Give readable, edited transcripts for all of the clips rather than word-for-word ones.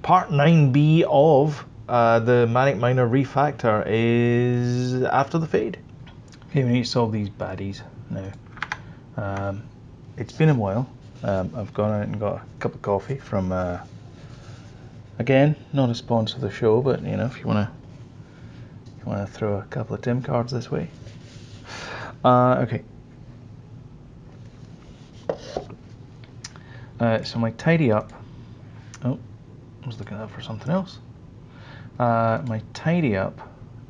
part 9B of the Manic Miner refactor is after the fade. Okay, we need to solve these baddies now. It's been a while. I've gone out and got a cup of coffee from, again, not a sponsor of the show, but you know, if you want to throw a couple of Tim cards this way. Okay. So my tidy up. Oh, I was looking out for something else. My tidy up.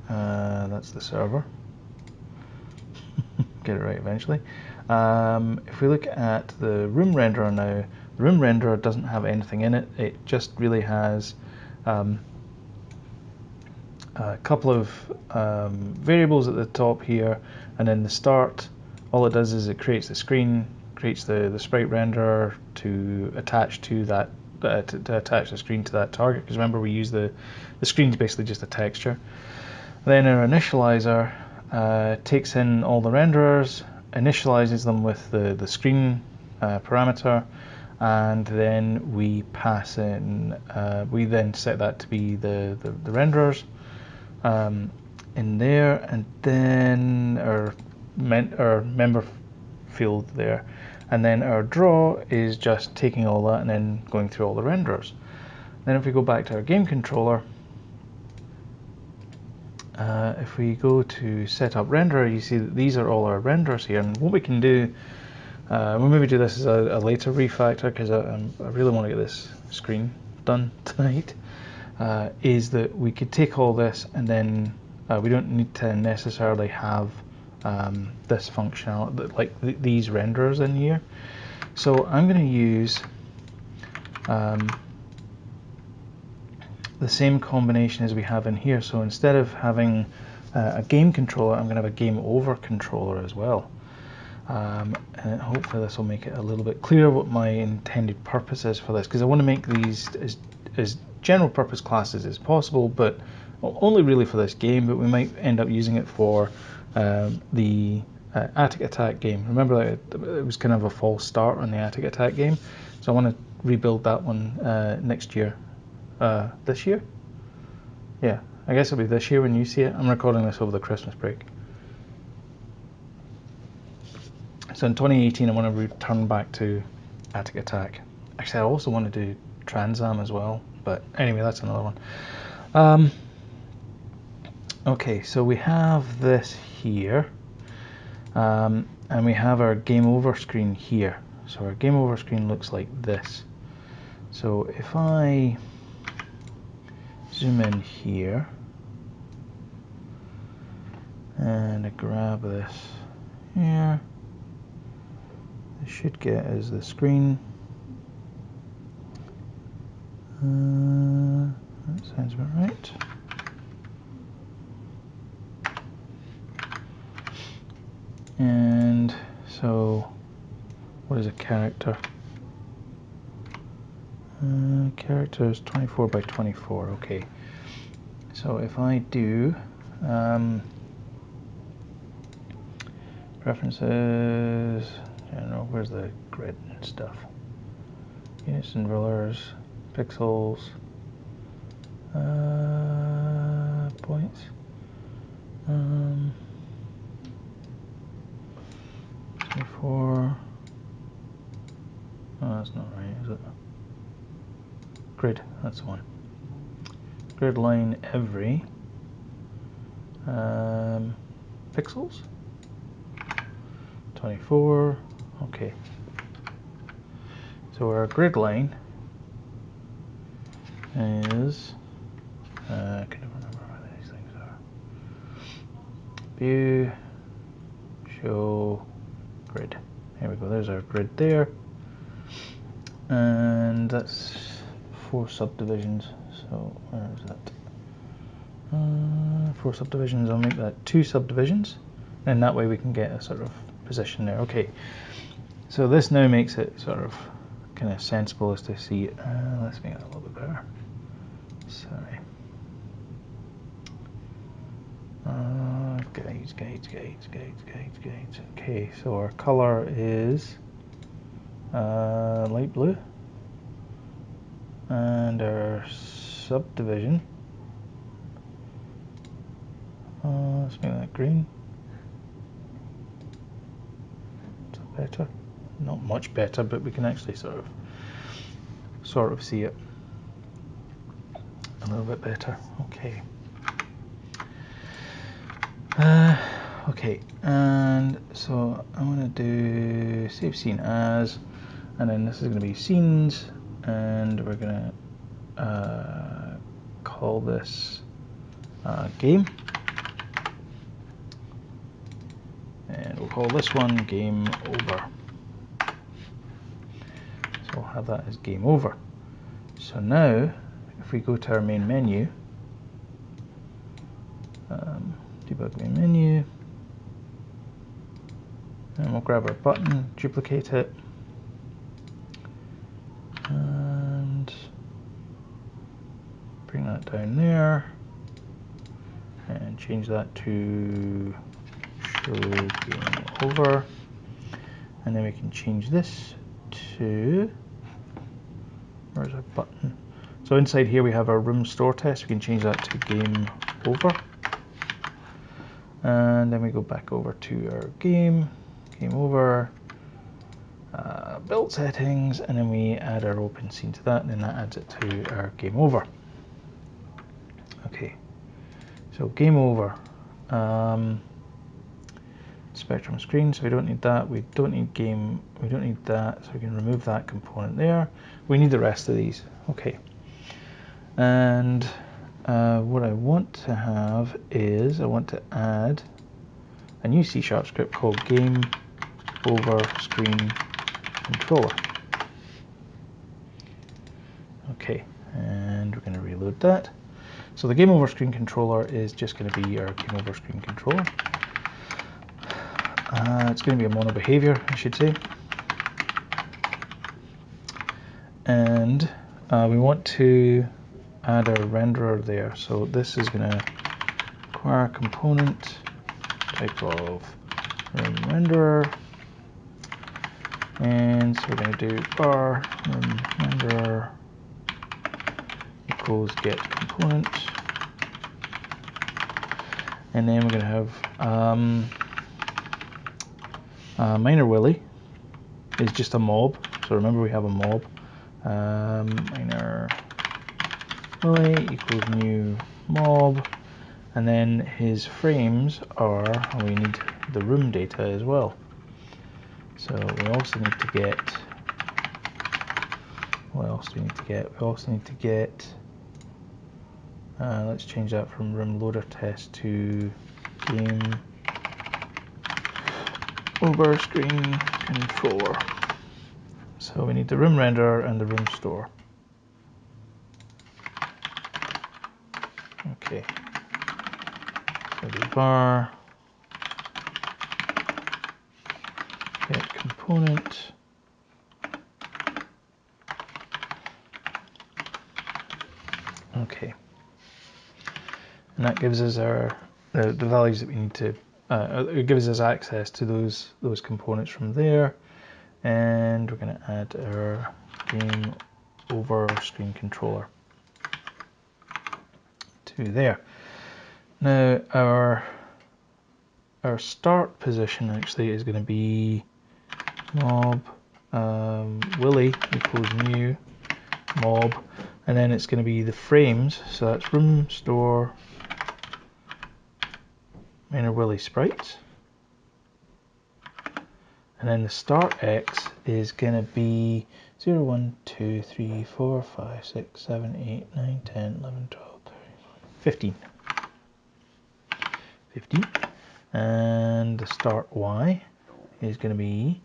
That's the server. Get it right eventually. If we look at the room renderer now, the room renderer doesn't have anything in it. It just really has a couple of variables at the top here, and then the start. All it does is it creates the screen, creates the sprite renderer to attach to that, to attach the screen to that target. Because remember, we use the screen is basically just a texture. Then our initializer takes in all the renderers, initializes them with the screen parameter, and then we pass in, we then set that to be the renderers in there, and then our member field there, and then our draw is just taking all that and then going through all the renderers. Then if we go back to our game controller, if we go to setup renderer, you see that these are all our renderers here, and what we can do, we'll maybe do this as a later refactor because I really want to get this screen done tonight, is that we could take all this and then we don't need to necessarily have this functionality, like these renderers in here. So I'm going to use the same combination as we have in here. So instead of having a game controller, I'm going to have a game over controller as well. And hopefully this will make it a little bit clearer what my intended purpose is for this, because I want to make these as general purpose classes as possible, but only really for this game, but we might end up using it for the Attic Attack game. Remember that it was kind of a false start on the Attic Attack game, so I want to rebuild that one next year. This year? Yeah, I guess it'll be this year when you see it. I'm recording this over the Christmas break. So in 2018 I want to return back to Attic Attack. Actually I also want to do Transam as well, but anyway, that's another one. Okay, so we have this here, and we have our game over screen here. So our game over screen looks like this. So if I zoom in here and I grab this here, I should get as the screen. That sounds about right. And so, what is a character? Character is 24 by 24. Okay. So if I do preferences, I don't know, where's the grid and stuff? Units and rulers, pixels, points. 24. Oh, that's not right, is it? Grid, that's the one. Grid line every pixels. 24. Okay. So our grid line is I can never remember what these things are. View, show, grid. There we go. There's our grid there, and that's 4 subdivisions. So where is that? 4 subdivisions. I'll make that 2 subdivisions, and that way we can get a sort of position there. Okay. So this now makes it sort of kind of sensible as to see. Let's make it a little bit better. Sorry. Gauge. Okay, so our color is light blue. and our subdivision. Let's make that green. Is that better? Not much better, but we can actually sort of see it a little bit better. Okay. Okay, and so I'm going to do save scene as, and then this is going to be scenes, and we're going to call this game, and we'll call this one game over. So we'll have that as game over. So now, if we go to our main menu, debug main menu, and we'll grab our button, duplicate it, and bring that down there, and change that to show game over, and then we can change this to, where's our button? So inside here we have our room store test, we can change that to game over, and then we go back over to our game over, build settings, and then we add our open scene to that, and then that adds it to our game over. Okay, so game over. Spectrum screen, so we don't need that. We don't need game, we don't need that, so we can remove that component there. We need the rest of these. Okay, and what I want to have is I want to add a new C# script called game over screen controller. Okay, and we're going to reload that. So the game over screen controller is just going to be our game over screen controller. It's going to be a mono behavior, I should say. And we want to add a renderer there. So this is going to require a component type of room renderer. And so we're going to do bar room renderer equals get component. And then we're going to have minor Willy is just a mob. So remember we have a mob. Minor Willy equals new mob. And then his frames are, we need the room data as well. So we also need to get, what else do we need to get? We also need to get, let's change that from room loader test to game over screen controller. So we need the room renderer and the room store. Okay, so the bar get component. Okay, and that gives us our the values that we need to. It gives us access to those components from there, and we're going to add our game over screen controller to there. Now our start position actually is going to be mob Willy equals new mob, and then it's going to be the frames, so that's room store minor Willy sprites, and then the start X is going to be 0, 1, 2, 3, 4, 5, 6, 7, 8, 9, 10, 11, 12, 13, 15. 15. And the start Y is going to be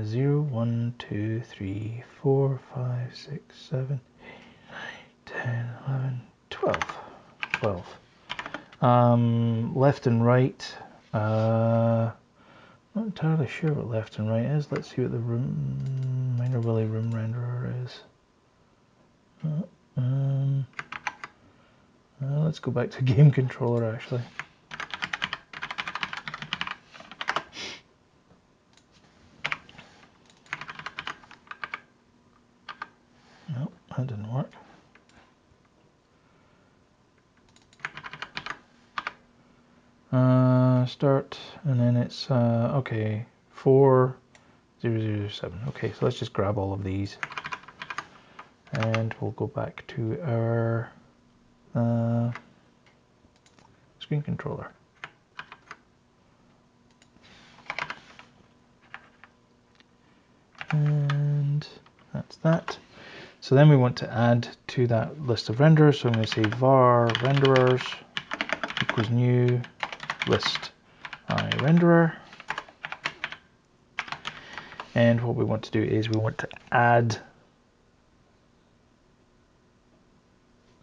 0, 1, 2, 3, 4, 5, 6, 7, 8, 9, 10, 11, 12. 12. Left and right, not entirely sure what left and right is. Let's see what the room minor Willy room renderer is. Let's go back to game controller actually. Start, and then it's okay, 4007. Okay, so let's just grab all of these, and we'll go back to our screen controller. And that's that. So then we want to add to that list of renderers. So I'm going to say var renderers equals new list renderer. And what we want to do is we want to add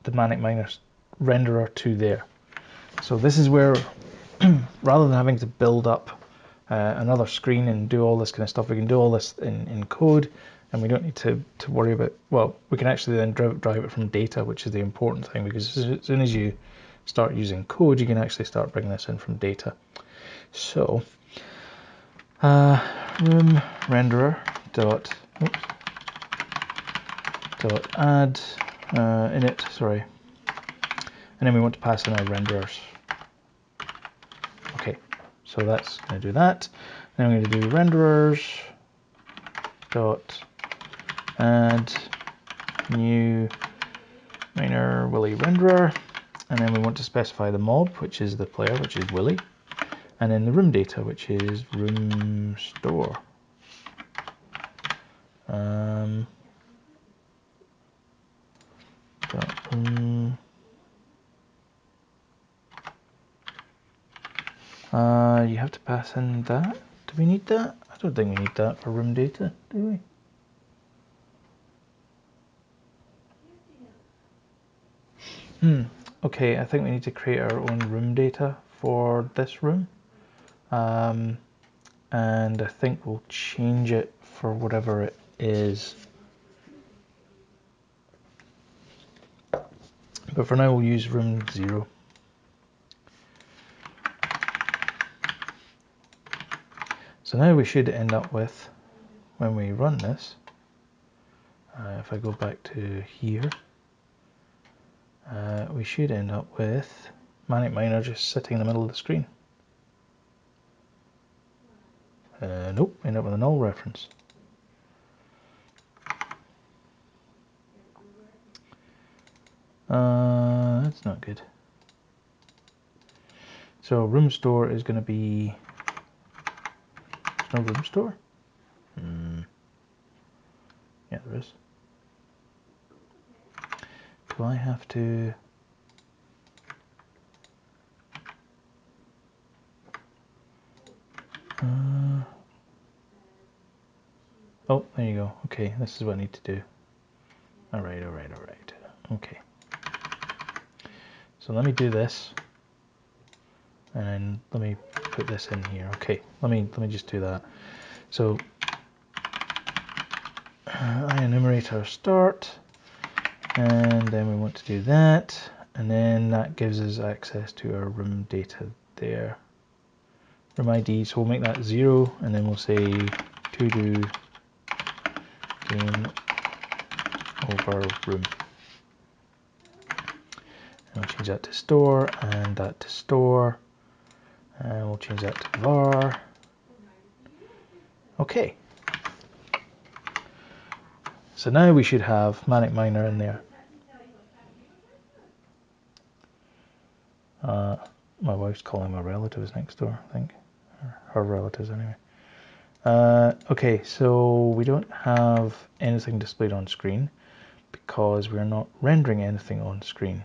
the Manic renderer to there. So this is where, rather than having to build up another screen and do all this kind of stuff, we can do all this in code, and we don't need to worry about, well, we can actually then drive it from data, which is the important thing, because as soon as you start using code, you can actually start bringing this in from data. So room renderer dot add init, sorry, and then we want to pass in our renderers. Okay, so that's going to do that. Then I'm going to do renderers dot add new minor Willy renderer, and then we want to specify the mob, which is the player, which is Willy, and then the room data, which is room store. You have to pass in that. Do we need that? I don't think we need that for room data, do we? Okay, I think we need to create our own room data for this room. And I think we'll change it for whatever it is. But for now we'll use room 0. So now we should end up with, when we run this, if I go back to here, we should end up with Manic Miner just sitting in the middle of the screen. Nope, end up with a null reference. That's not good. So room store is going to be, there's no room store? Yeah, there is. Do I have to? Oh, there you go. Okay, this is what I need to do. All right. Okay. So let me do this, and let me put this in here. Okay, let me just do that. So I enumerate our start, and then we want to do that, and then that gives us access to our room data there. Room ID, so we'll make that 0, and then we'll say to do game over room. And we'll change that to store, and that to store, and we'll change that to var. Okay. So now we should have Manic Miner in there. My wife's calling my relatives next door, I think. Or her relatives anyway. Okay, so we don't have anything displayed on screen because we're not rendering anything on screen.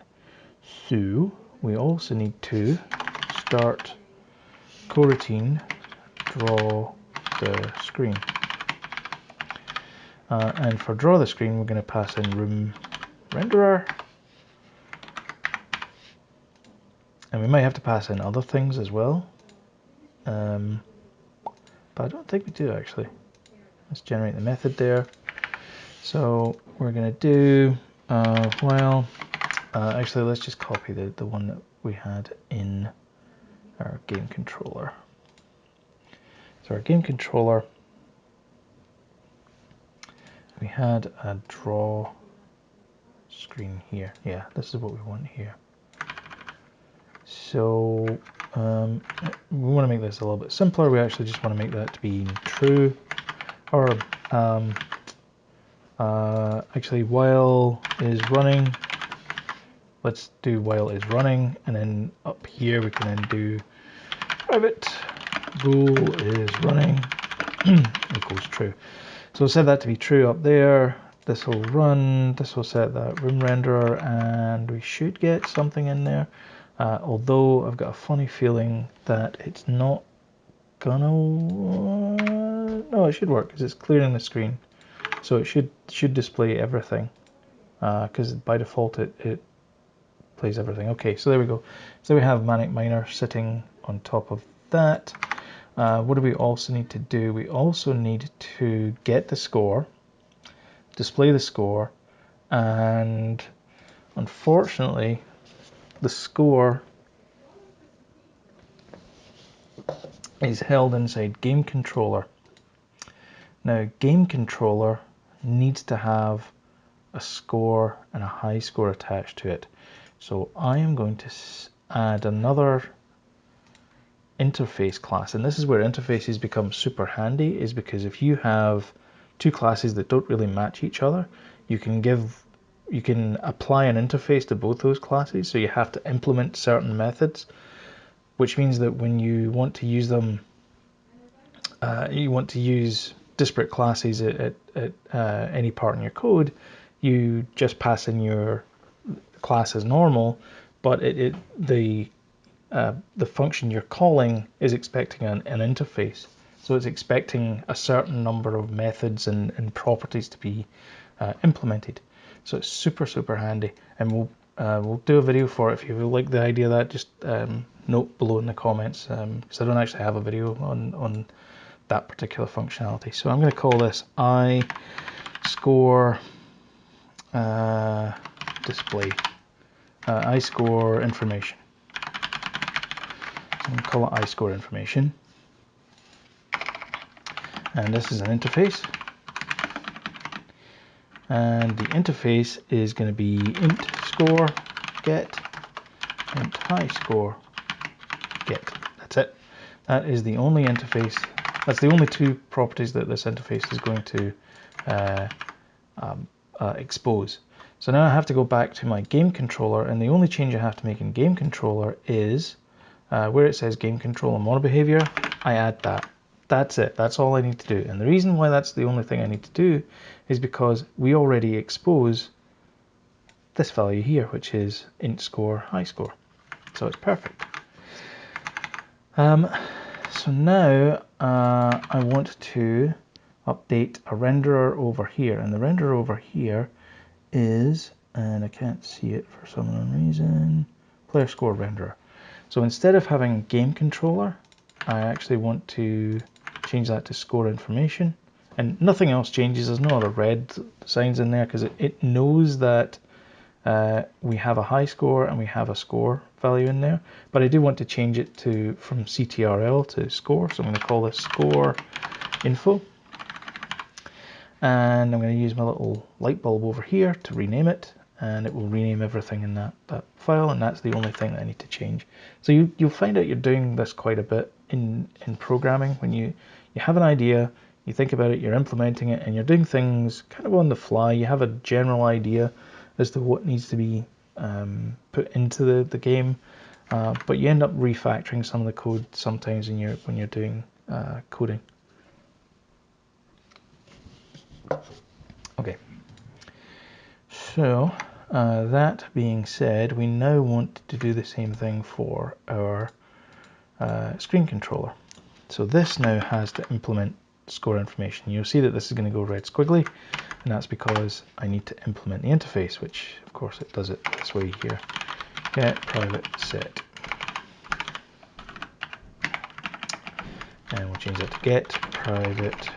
So we also need to start coroutine draw the screen. And for draw the screen, we're going to pass in room renderer. And we might have to pass in other things as well. But I don't think we do actually. Let's generate the method there. So we're going to do while, actually let's just copy the one that we had in our game controller. So our game controller, we had a draw screen here. Yeah, this is what we want here. So we want to make this a little bit simpler. We actually just want to make that to be true, or actually while is running. Let's do while is running, and then up here we can then do private bool is running equals true. So we'll set that to be true up there. This will run, this will set that room renderer, and we should get something in there. Although I've got a funny feeling that it's not gonna, no, it should work because it's clearing the screen. So it should display everything because by default it plays everything. Okay, so there we go. So we have Manic Miner sitting on top of that. What do we also need to do? We also need to get the score, display the score, and unfortunately the score is held inside game controller. Now game controller needs to have a score and a high score attached to it. So I am going to add another interface class, and this is where interfaces become super handy, is because if you have two classes that don't really match each other, you can apply an interface to both those classes. So you have to implement certain methods, which means that when you want to use them, you want to use disparate classes at any part in your code, you just pass in your class as normal, but the function you're calling is expecting an interface. So it's expecting a certain number of methods and properties to be implemented. So it's super, super handy. And we'll do a video for it. If you like the idea of that, just note below in the comments, because I don't actually have a video on that particular functionality. So I'm going to call this iScore display, iScore information. I'm going to call it iScore information. And this is an interface. And the interface is going to be int score get, int high score get. That's it. That is the only interface. That's the only two properties that this interface is going to expose. So now I have to go back to my game controller, and the only change I have to make in game controller is where it says game controller model behavior, I add that. That's it. That's all I need to do. And the reason why that's the only thing I need to do is because we already expose this value here, which is int score high score. So it's perfect. So now I want to update a renderer over here, and the renderer over here is, and I can't see it for some unknown reason, player score renderer. So instead of having game controller, I actually want to change that to score information, and nothing else changes. There's no other red signs in there because it knows that we have a high score and we have a score value in there, but I do want to change it to from CTRL to score, so I'm going to call this score info, and I'm going to use my little light bulb over here to rename it, and it will rename everything in that file, and that's the only thing that I need to change. So you'll find out you're doing this quite a bit in programming. When you have an idea, you think about it, you're implementing it, and you're doing things kind of on the fly. You have a general idea as to what needs to be put into the game, but you end up refactoring some of the code sometimes when you're doing coding. Okay, so that being said, we now want to do the same thing for our screen controller. So this now has to implement score information. You'll see that this is going to go red squiggly, and that's because I need to implement the interface, which of course it does it this way here. Get private set, and we'll change that to get private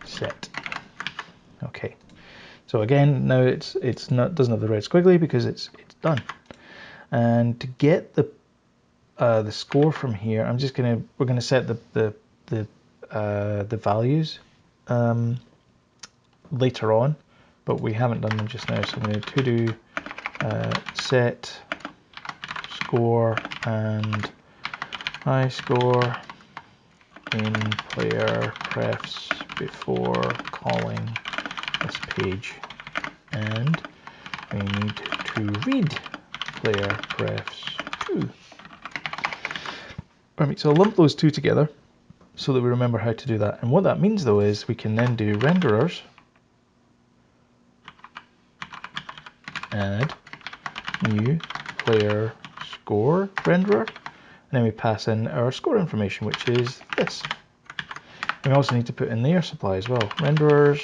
set. Okay, so again now it's not, doesn't have the red squiggly because it's done. And to get the score from here, we're gonna set the values later on, but we haven't done them just now. So I'm going to do set score and iScore in player prefs before calling this page, and we need to read player prefs too. Right, so I'll lump those two together so that we remember how to do that. And what that means though is we can then do renderers, add new player score renderer, and then we pass in our score information, which is this. And we also need to put in the air supply as well. Renderers,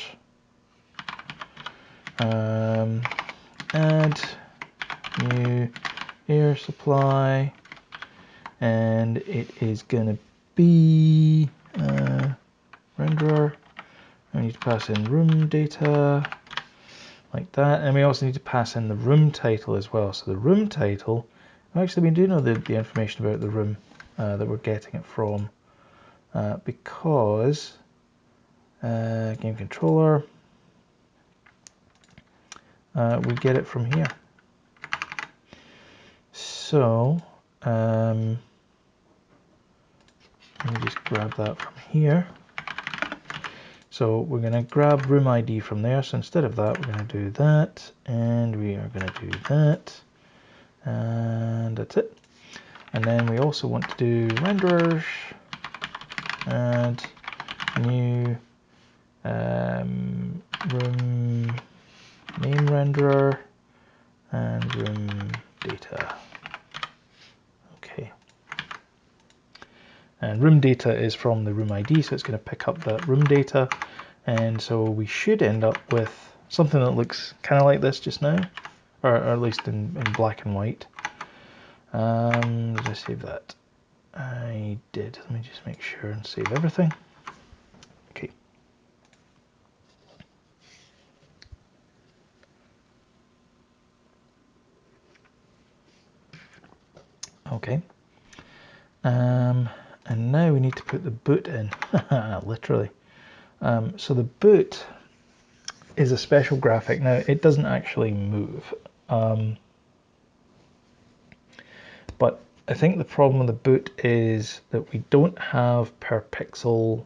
add new air supply, and it is going to be renderer. We need to pass in room data like that, and we also need to pass in the room title as well. So the room title, actually we do know the information about the room that we're getting it from, because game controller, we get it from here. So let me just grab that from here. So we're going to grab room ID from there. So instead of that, we're going to do that, and we are going to do that, and that's it. And then we also want to do renderers, and new room name renderer, and room data. Okay. And room data is from the room ID, so it's going to pick up that room data. And so we should end up with something that looks kind of like this just now, or at least in black and white. Did I save that? I did. Let me just make sure and save everything. Okay. Okay. And now we need to put the boot in, literally. So the boot is a special graphic. Now it doesn't actually move, but I think the problem with the boot is that we don't have per pixel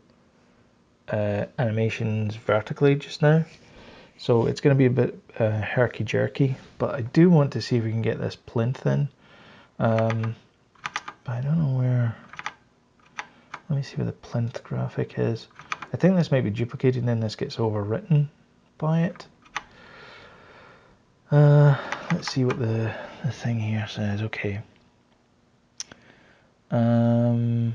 animations vertically just now. So it's going to be a bit herky-jerky, but I do want to see if we can get this plinth in. But I don't know where. Let me see where the plinth graphic is. I think this might be duplicated and then this gets overwritten by it. Let's see what the thing here says. Okay. Where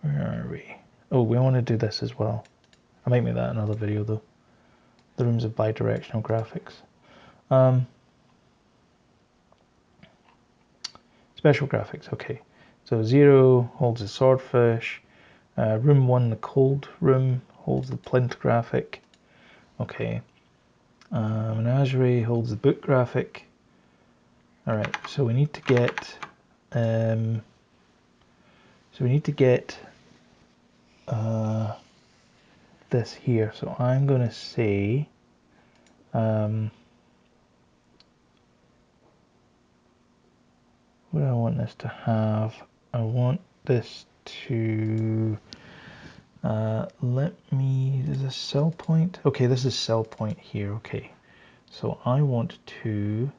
are we? Oh, we want to do this as well. I might make that another video though. The rooms of bidirectional graphics. Special graphics, okay. So 0 holds the swordfish. Room 1, the cold room, holds the plinth graphic. Okay. Menagerie holds the boot graphic. Alright, so we need to get this here. So I'm going to say what do I want this to have? I want this to is this cell point? Okay, this is cell point here. Okay, so I want to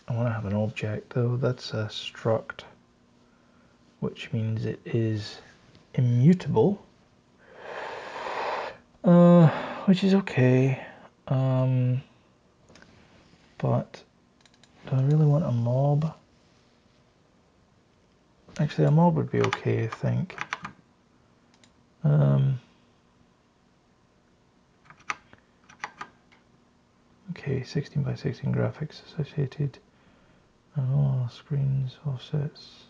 have an object though. That's a struct, which means it is immutable, which is okay. But do I really want a mob? Actually, a mob would be okay, I think. Okay, 16 by 16 graphics associated. All screens, offsets.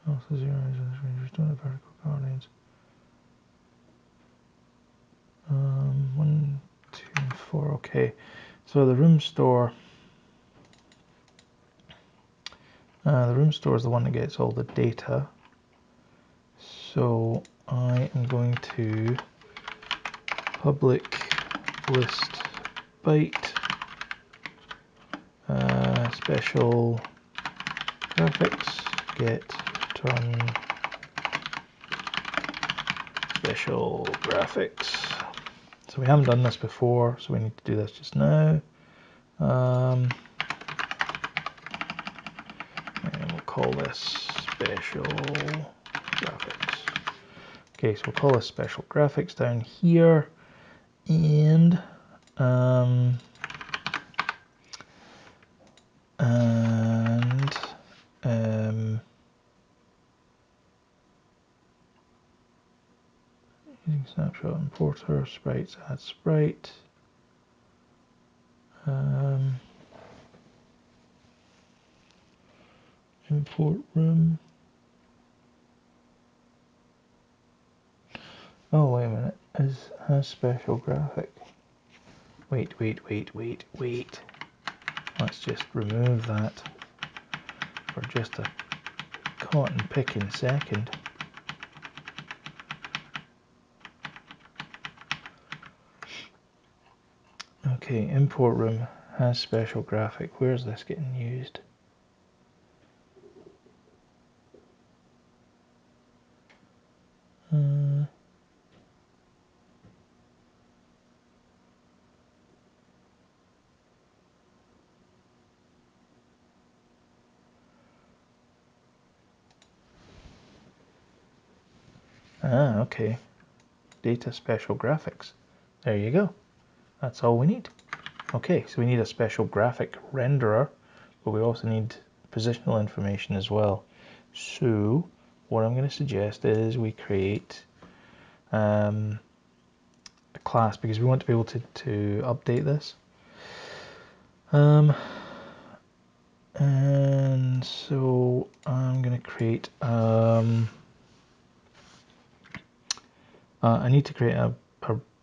Also zero on the screen, just doing the vertical coordinates. 1, 2, and 4. Okay, so the room store. The room store is the one that gets all the data. So I am going to public list byte special graphics get return special graphics. So we haven't done this before, so we need to do this just now. And we'll call this special graphics. Okay, so we'll call this special graphics down here, and using snapshot importer, sprites, add sprite. Import room. Oh, wait a minute. Has special graphic. Wait. Let's just remove that for just a cotton picking second. Okay, import room has special graphic. Where's this getting used? Okay. Data special graphics. There you go. That's all we need. Okay, so we need a special graphic renderer, but we also need positional information as well. So what I'm going to suggest is we create a class, because we want to be able to update this. And so I'm going to create I need to create a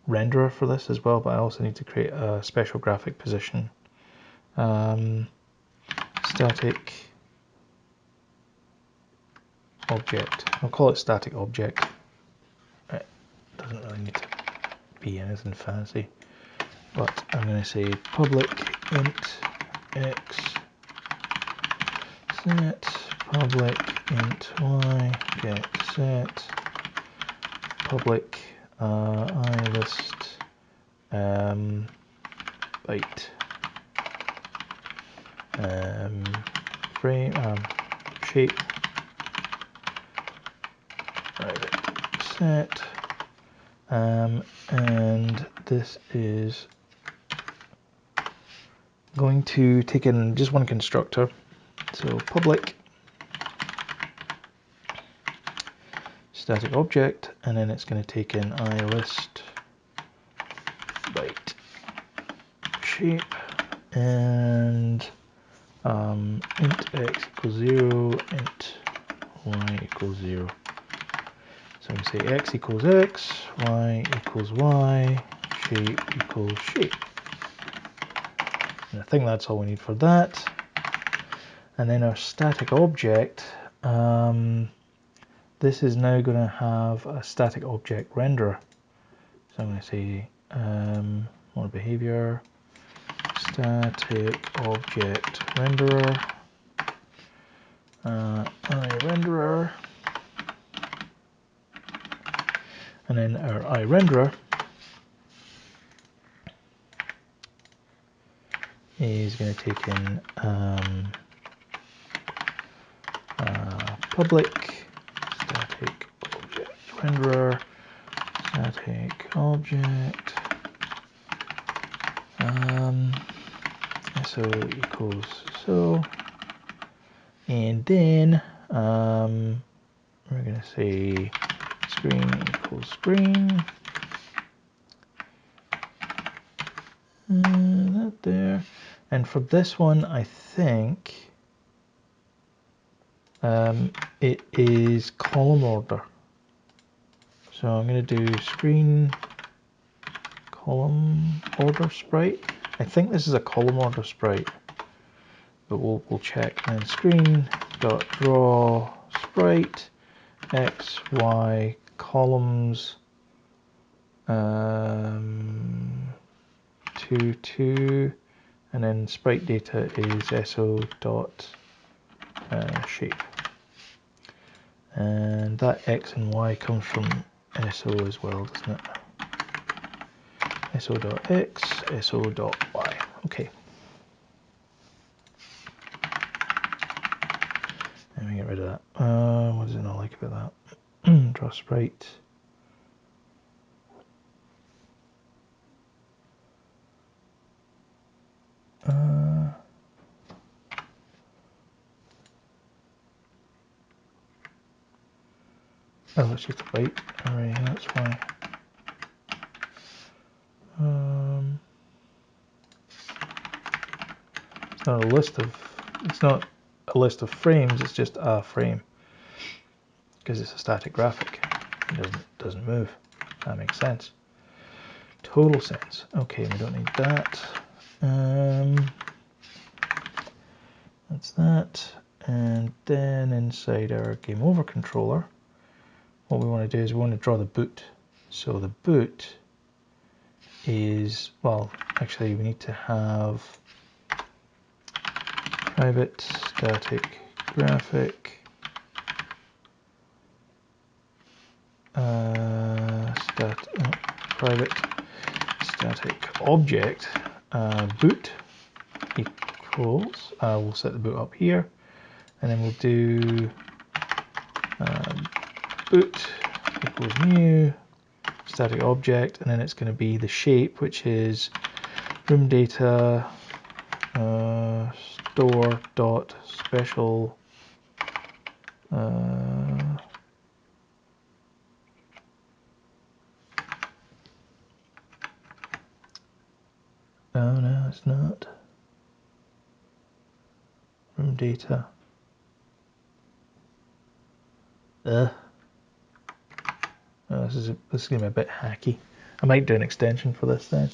renderer for this as well, but I also need to create a special graphic position. Static object. I'll call it static object. It doesn't really need to be anything fancy, but I'm going to say public int x set, public int y get set, public ilist byte frame shape set, and this is going to take in just one constructor. So public static object, and then it's going to take in ilist byte shape, and int x equals 0, int y equals 0. So I'm going to say x equals x, y equals y, shape equals shape. And I think that's all we need for that. And then our static object, this is now going to have a static object renderer. So I'm going to say more behavior, static object renderer, iRenderer, and then our iRenderer is going to take in public static object renderer, static object so equals so, and then we're going to say screen equals screen, that there. And for this one, I think it is column order. So I'm going to do screen column order sprite. I think this is a column order sprite, but we'll check. And screen dot draw sprite x y columns 2 2 and then sprite data is so dot shape, and that x and y comes from so as well, doesn't it? So.x, so.y. Okay. Let me get rid of that. What does it not like about that? Draw sprite. Oh, it's just a byte. Alright, that's why. It's not a list of. It's not a list of frames. It's just a frame because it's a static graphic. It doesn't move. That makes sense. Total sense. Okay, we don't need that. That's that. And then inside our game over controller, what we want to do is we want to draw the boot. So the boot is, well, actually we need to have private static graphic private static object boot equals, we'll set the boot up here, and then we'll do boot equals new static object, and then it's going to be the shape, which is room data store dot special no, it's not room data. Oh, this is going to be a bit hacky. I might do an extension for this then.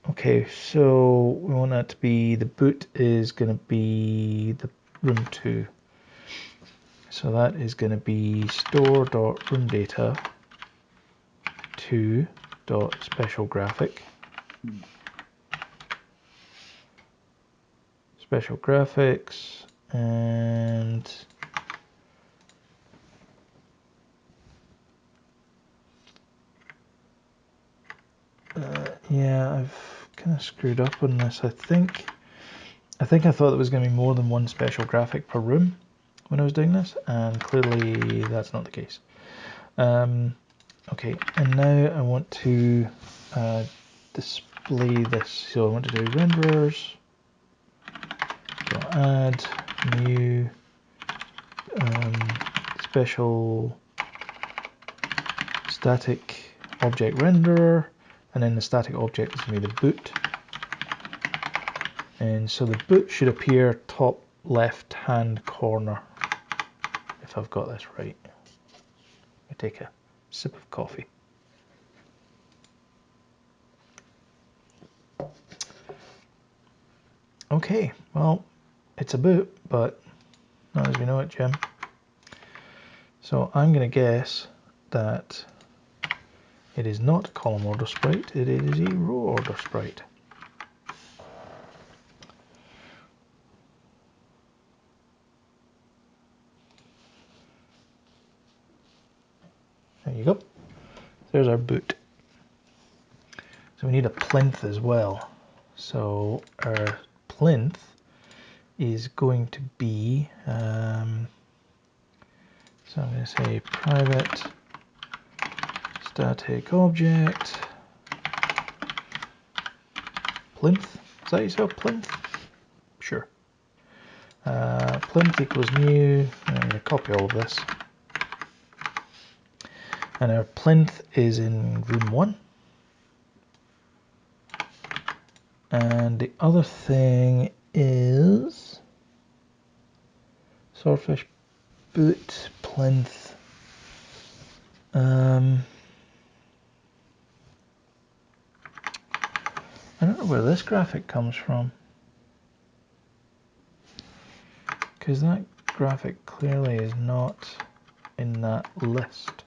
Okay, so we want that to be, the boot is going to be the room 2. So that is going to be store.roomData 2.special graphic. Special graphics, and yeah, I've kind of screwed up on this. I think I thought it was going to be more than one special graphic per room when I was doing this, and clearly that's not the case. Okay, and now I want to display this. So I want to do renderers, add new special static object renderer, and then the static object is going to be the boot. And so the boot should appear top left hand corner, if I've got this right. I take a sip of coffee. Okay, well, it's a boot, but not as we know it, Jim. So I'm going to guess that it is not a column order sprite, it is a row order sprite. There you go. There's our boot. So we need a plinth as well. So our plinth is going to be, so I'm going to say private static object plinth. Is that how you spell plinth? Sure. Plinth equals new, and I'm going to copy all of this. And our plinth is in room 1. And the other thing is swordfish boot plinth. I don't know where this graphic comes from, because that graphic clearly is not in that list.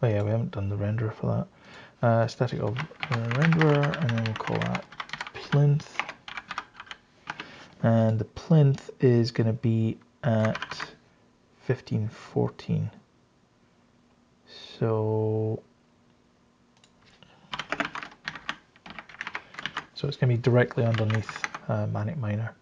Oh yeah, we haven't done the renderer for that. Static of renderer, and then we'll call that plinth. And the plinth is going to be at 1514. So it's going to be directly underneath Manic Miner.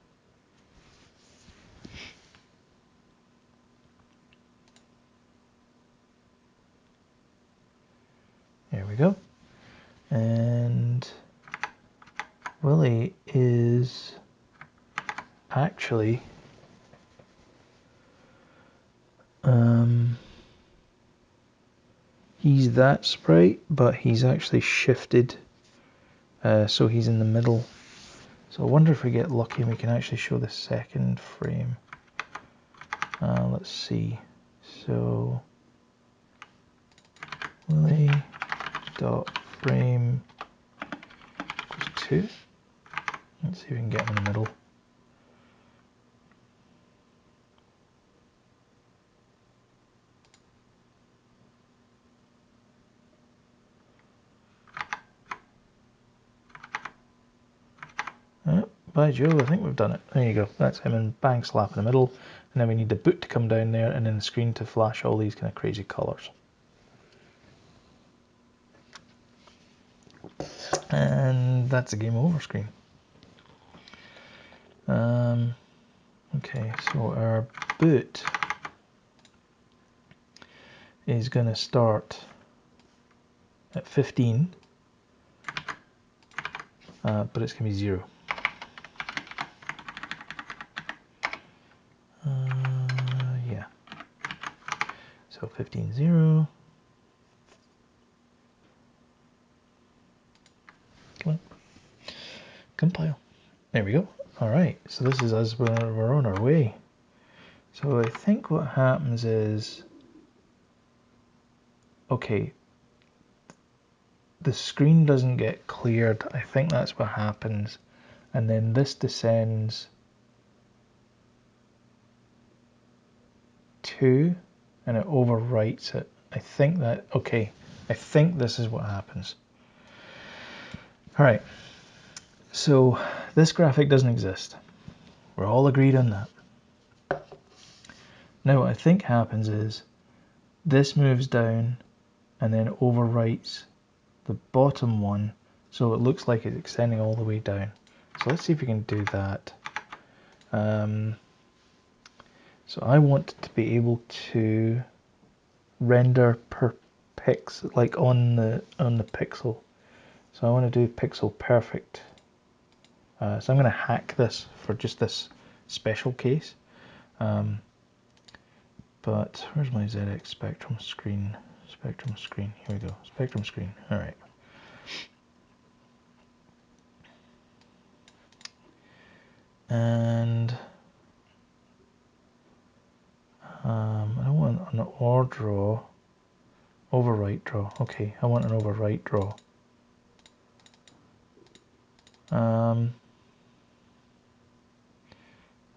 There we go. And Willie is actually he's that sprite, but he's actually shifted, so he's in the middle. So I wonder if we get lucky and we can actually show the second frame. Let's see. So Willie dot frame equals 2. Let's see if we can get him in the middle. By Jove, I think we've done it. There you go. That's him in bang slap in the middle. And then we need the boot to come down there and then the screen to flash all these kind of crazy colours. And that's a game over screen. Okay, so our boot is going to start at 15, but it's going to be 0. Yeah. So 15, 0. Come on. Compile. There we go. All right, so this is us, we're on our way. So I think what happens is, okay, the screen doesn't get cleared. I think that's what happens. And then this descends 2 and it overwrites it. I think that, okay, I think this is what happens. All right, so this graphic doesn't exist. We're all agreed on that. Now what I think happens is this moves down and then overwrites the bottom one, so it looks like it's extending all the way down. So let's see if we can do that. So I want to be able to render per pixel, like on the pixel. So I want to do pixel perfect. So I'm going to hack this for just this special case. But where's my ZX Spectrum screen? Spectrum screen. Here we go. Spectrum screen. All right. And I don't want an OR draw. Overwrite draw. Okay, I want an overwrite draw.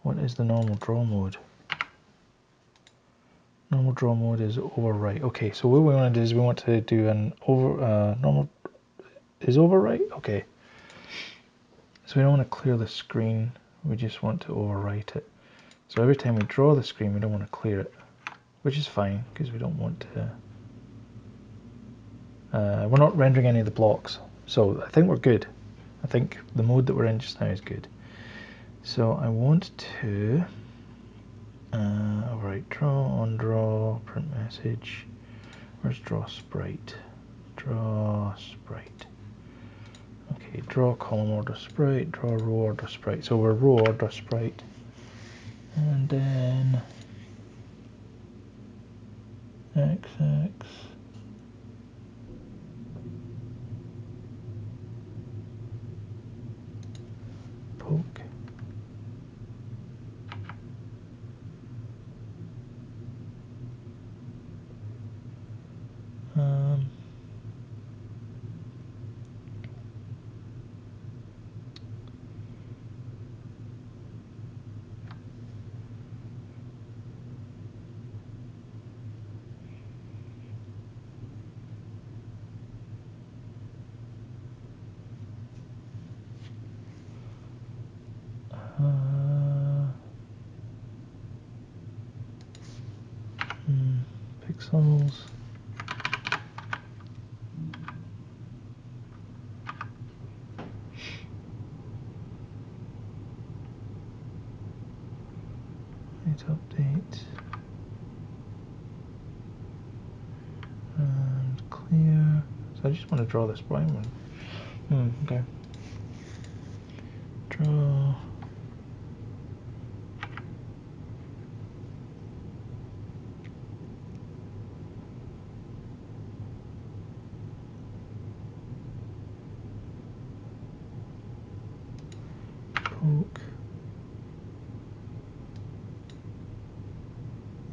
What is the normal draw mode? Normal draw mode is overwrite. Okay, so what we want to do is we want to do an normal is overwrite. Okay. So we don't want to clear the screen. We just want to overwrite it. So every time we draw the screen, we don't want to clear it, which is fine because we don't want to. We're not rendering any of the blocks, so I think we're good. I think the mode that we're in just now is good. So I want to overwrite draw, on draw, print message. Where's draw sprite? Draw sprite. Okay, draw column order sprite, draw row order sprite. So we're row order sprite. And then XX. Poke. pixels. Update and clear. So I just want to draw this blind one. Okay. Draw. Poke.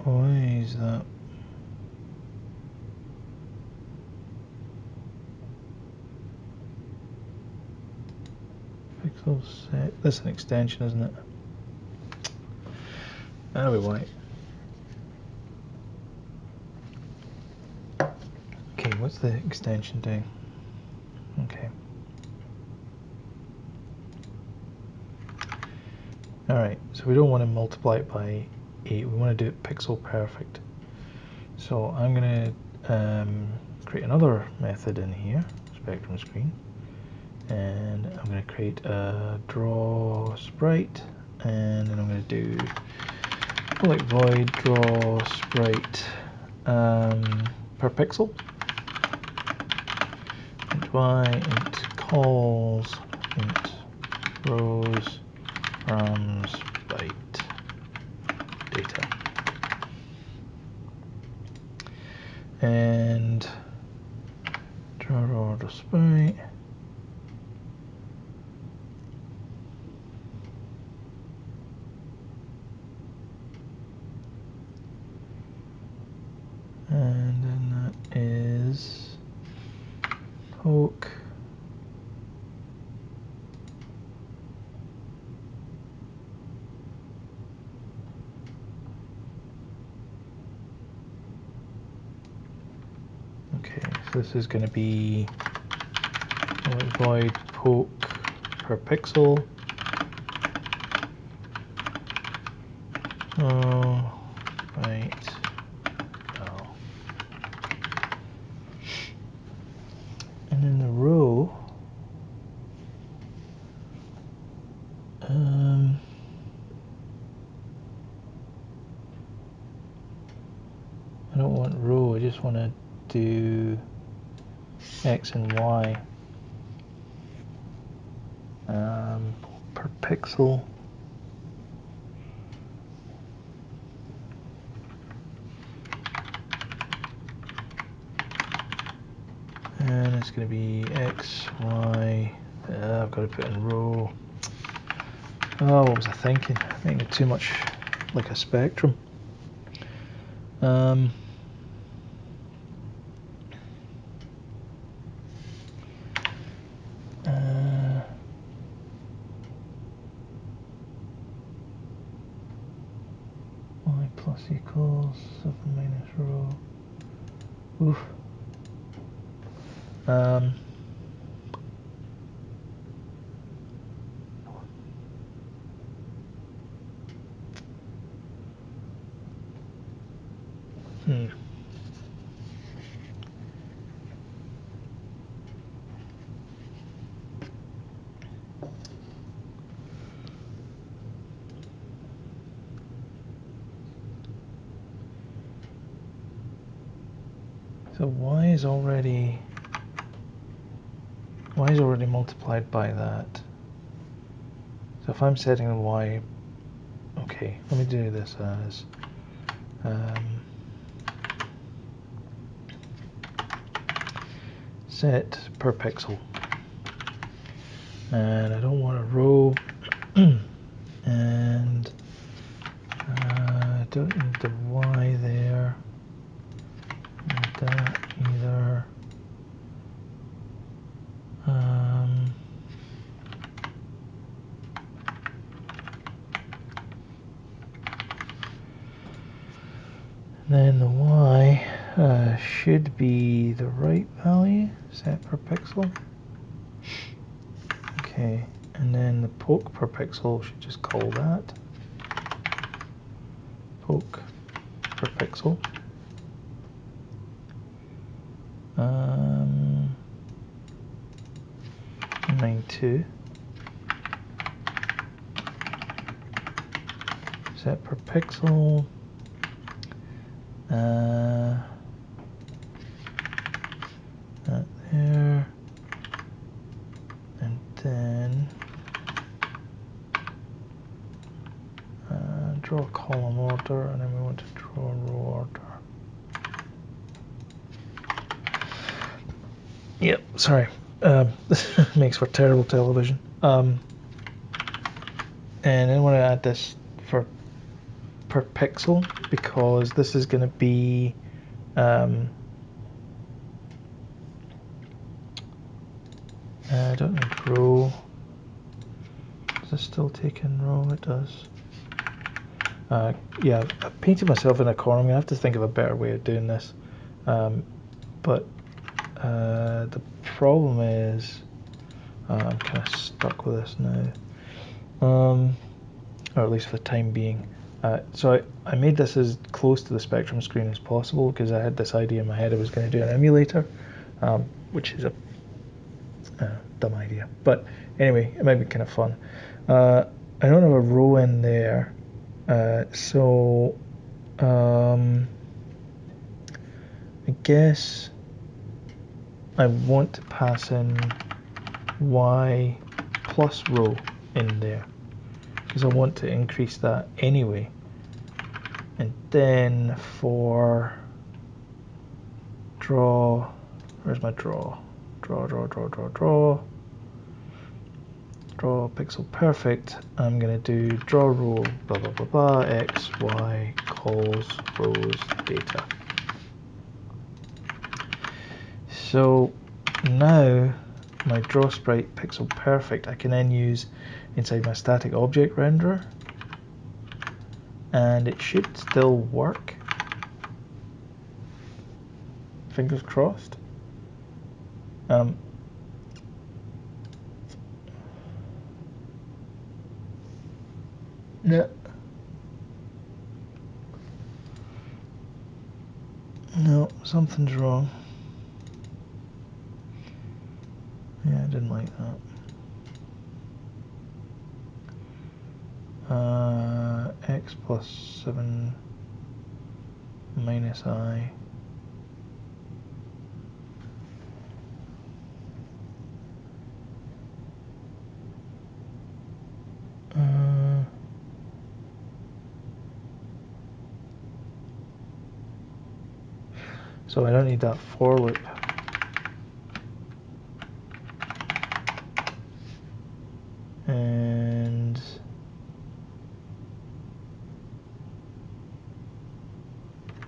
Why is that? Pixel set. That's an extension, isn't it? That'll be white. Okay, what's the extension doing? Okay. Alright, so we don't want to multiply it by 8, we want to do it pixel perfect. So I'm going to create another method in here, spectrum screen, and I'm going to create a draw sprite, and then I'm going to do public void draw sprite per pixel, int y, int calls, int rows from sprite data, and draw the sprite. And then that is poke okay, so this is going to be void poke per pixel. Oh, right. Oh. And in the row, I don't want row, I just want to do X and Y per pixel. And it's going to be X, Y, I've got to put in row. Oh, what was I thinking? Making it too much like a spectrum. Y plus equals 7 minus row. Oof. So y is already multiplied by that. So if I'm setting the y, okay, let me do this as set per pixel, and I don't want a row, and I don't need the y there, and that either. Then the y should be the right value, set per pixel. Okay, and then the poke per pixel should just call that poke per pixel. 92. Set per pixel. That there. And then draw a column order, and then we want to draw a row order. Yep, sorry. This makes for terrible television. And then I want to add this for per pixel, because this is going to be I don't need row. Does this still take in row? It does. Yeah, I painted myself in a corner. I'm going to have to think of a better way of doing this. But the problem is I'm kind of stuck with this now. Or at least for the time being. So I made this as close to the Spectrum screen as possible, because I had this idea in my head I was going to do an emulator, which is a dumb idea. But anyway, it might be kind of fun. I don't have a row in there, so I guess I want to pass in y plus row in there, because I want to increase that anyway. And then for draw, where's my draw? Draw pixel perfect. I'm going to do draw row blah blah blah blah x y calls rows data. So now my draw sprite pixel perfect I can then use inside my static object renderer, and it should still work. Fingers crossed. No, something's wrong. Yeah, I didn't like that. X plus 7 minus I. So I don't need that for loop. And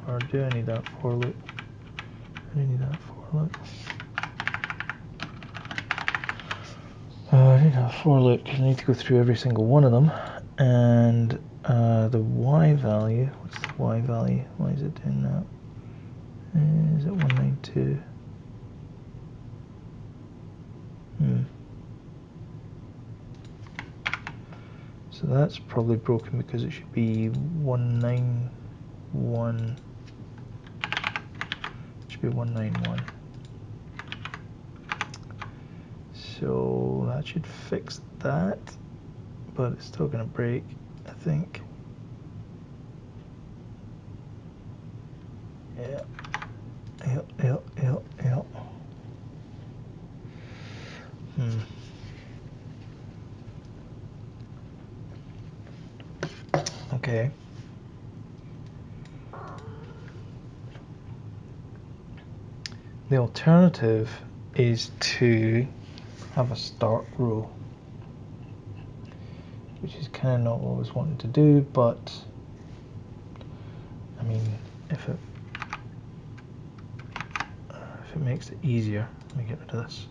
or do I need that for loop? I do need that for loop. I need that for loop because I need to go through every single one of them. And the y value, what's the y value? Why is it doing that? Is it 192? So that's probably broken, because it should be 191. It should be 191. So that should fix that, but it's still going to break, I think. Yeah. Yep. Okay. The alternative is to have a start row, which is kind of not what I was wanting to do, but I mean, if it makes it easier, let me get rid of this.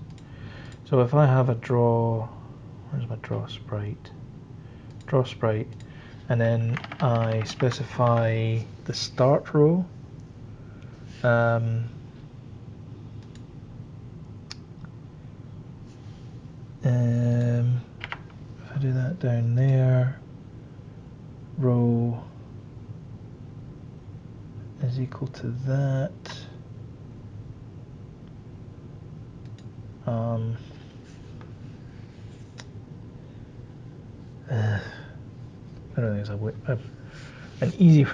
So if I have a draw, where's my draw sprite? Draw sprite, and then I specify the start row. If I do that down there, row is equal to that. I don't think it's an easy.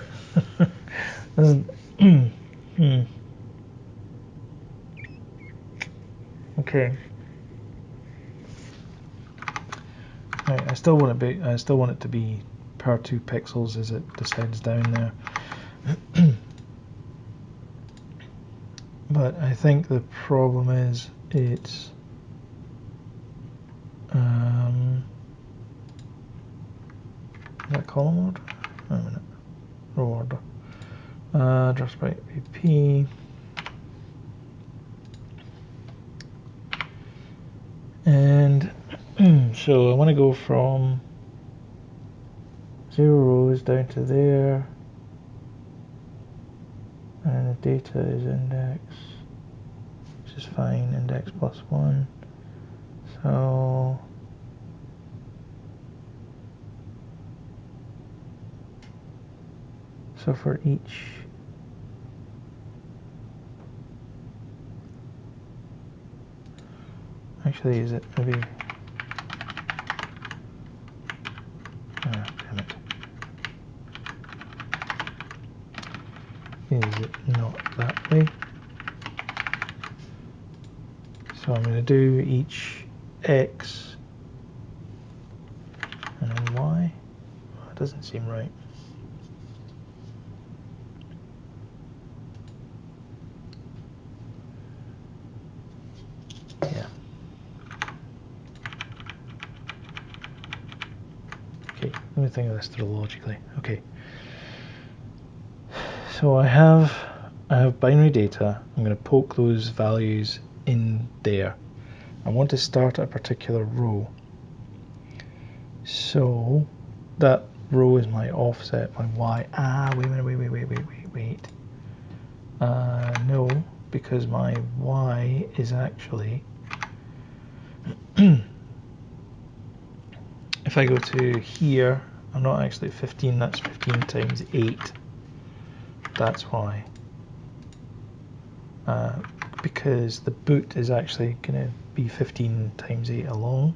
Okay. Right, I still want it to be per 2 pixels as it descends down there. But I think the problem is it's is that column order? Wait a minute. Row order. Draft sprite VP. And so I want to go from 0 rows down to there, and the data is index, which is fine, index plus 1. So for each actually, is it maybe damn it. Is it not that way? So I'm going to do each X and then Y. Oh, it doesn't seem right. Yeah. Okay, let me think of this through logically. Okay. So I have binary data. I'm going to poke those values in there. I want to start at a particular row. So that row is my offset, my Y. Wait a minute, wait. No, because my Y is actually, if I go to here, I'm not actually at 15, that's 15 times 8. That's why. Because the boot is actually going to be 15 times 8 along.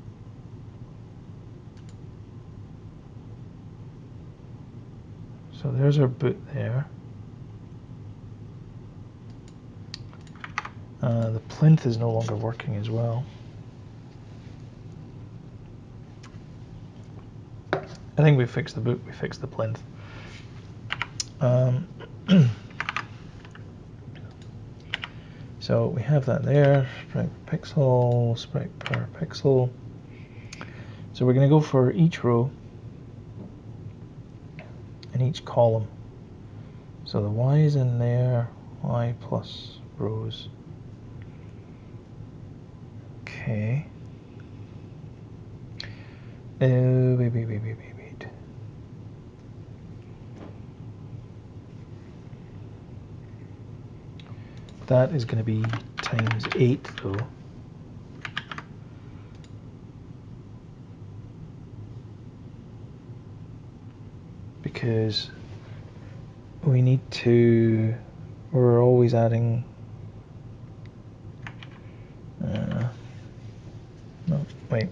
So there's our boot there. The plinth is no longer working as well. I think we fixed the boot, we fixed the plinth. So we have that there, sprite per pixel, sprite per pixel. So we're going to go for each row and each column. So the Y is in there, Y plus rows. Okay. Wait. That is going to be times 8 though. Because we need to, we're always adding, no, wait.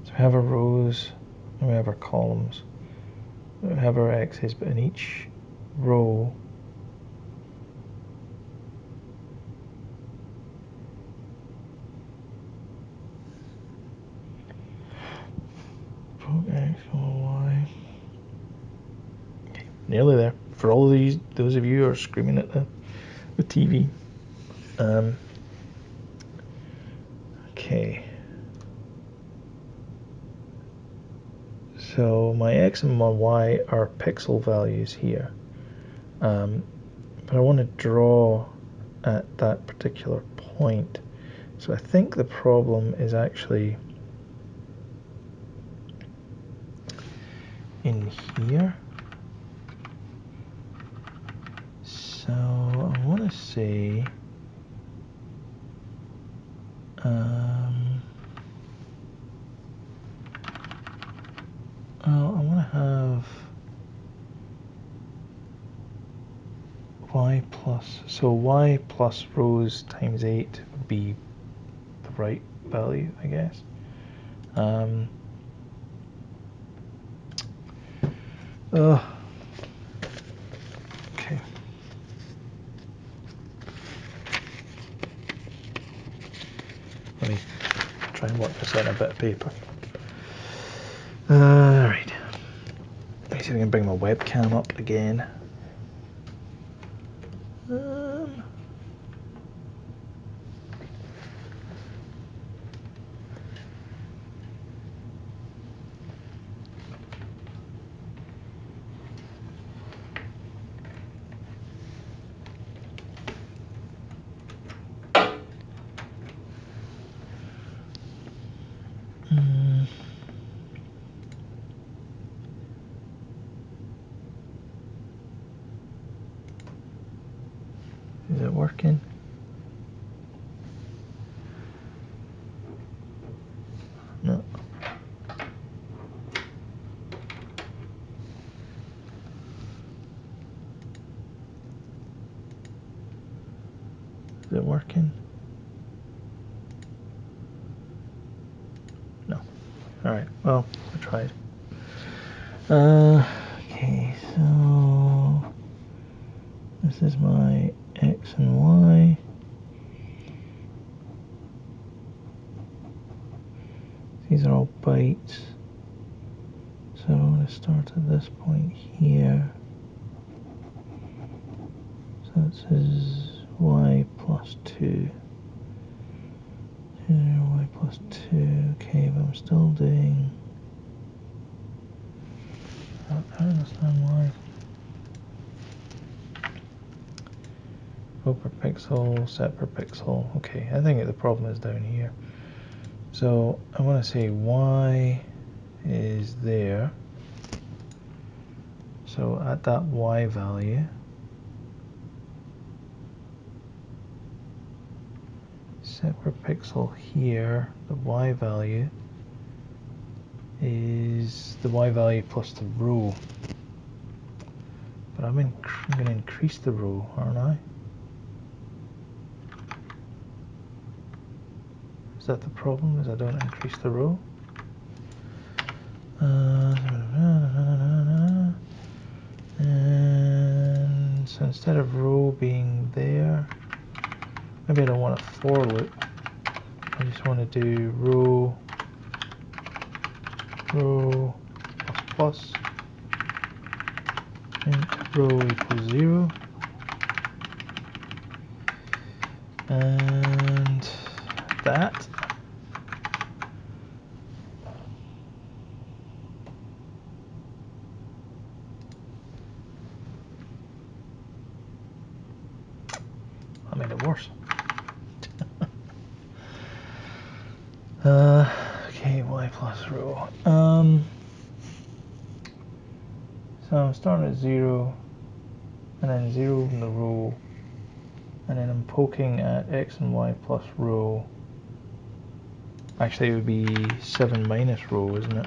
So we have our rows, and we have our columns, we have our X's, but in each row, X, Y. Okay, nearly there. For all of those of you who are screaming at the TV. Okay. So my X and my Y are pixel values here. But I want to draw at that particular point. So I think the problem is actually in here. So I want to say I want to have Y plus, so Y plus rows times 8 be the right value, I guess. Okay. Let me try and work this out on a bit of paper. Alright. Let me see if I can bring my webcam up again. Is it working? No. Is it working? No. Alright, well, I tried. Okay, so this is my X and Y. These are all bytes. So I'm going to start at this point here. So this is Y plus 2. Y plus 2. Okay, but I'm still doing... I don't understand why. Row per pixel, set per pixel. Okay, I think the problem is down here. So I want to say Y is there. So at that Y value, set per pixel here, the Y value is the Y value plus the row. But I'm going to increase the row, aren't I? Is that the problem? Is I don't increase the row? And so instead of row being there, maybe I don't want a for loop. I just want to do row plus and row equals 0. And that. I made it worse. Okay, Y plus row. So I'm starting at 0, and then 0 in the row, and then I'm poking at X and Y plus row. Actually, it would be 7 minus row, isn't it?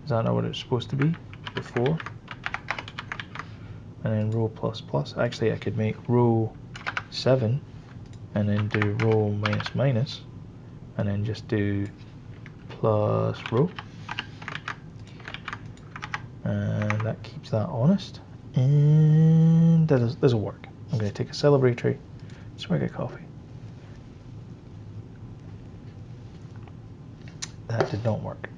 Is that not what it's supposed to be before? And then row plus plus. Actually, I could make row 7 and then do row minus minus and then just do plus row. And that keeps that honest. And that doesn't work. I'm going to take a celebratory swig of coffee. That did not work.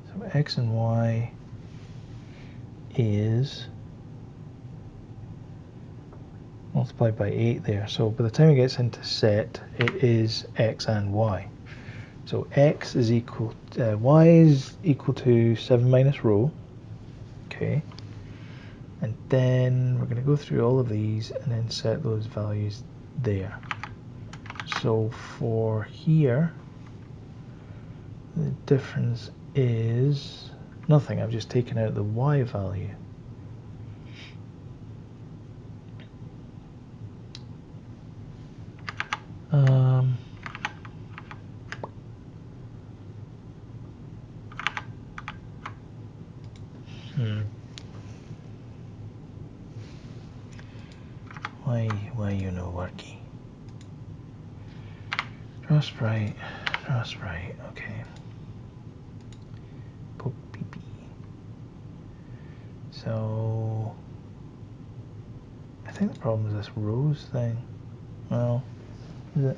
So X and Y is multiplied by 8 there. So by the time it gets into set, it is X and Y. So X is equal, Y is equal to 7 minus row. Okay. And then we're going to go through all of these and then set those values there. So for here, the difference is nothing. I've just taken out the Y value. Draw sprite, okay. Poke PP. So I think the problem is this rows thing. Well, is it?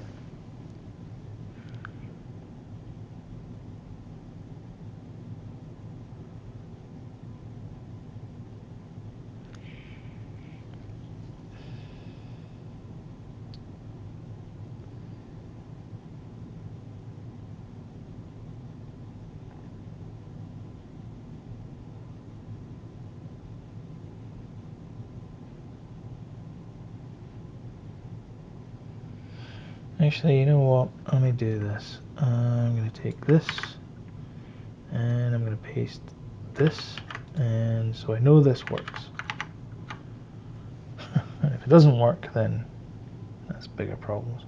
Actually, you know what? Let me do this. I'm going to take this and I'm going to paste this, and so I know this works. And if it doesn't work, then that's bigger problems.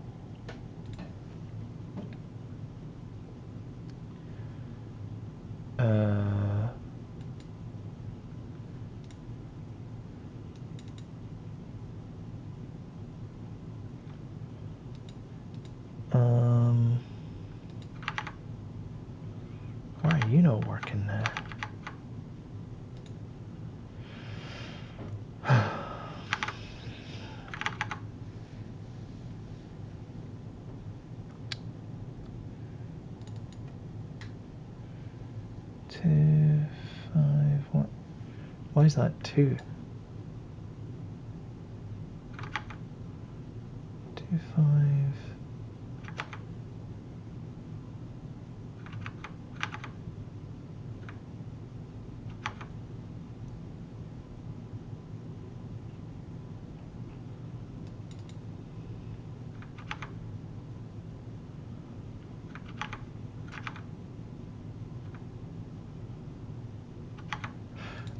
Why are you not working there? 2, 5, what? Why is that 2? 2, 5.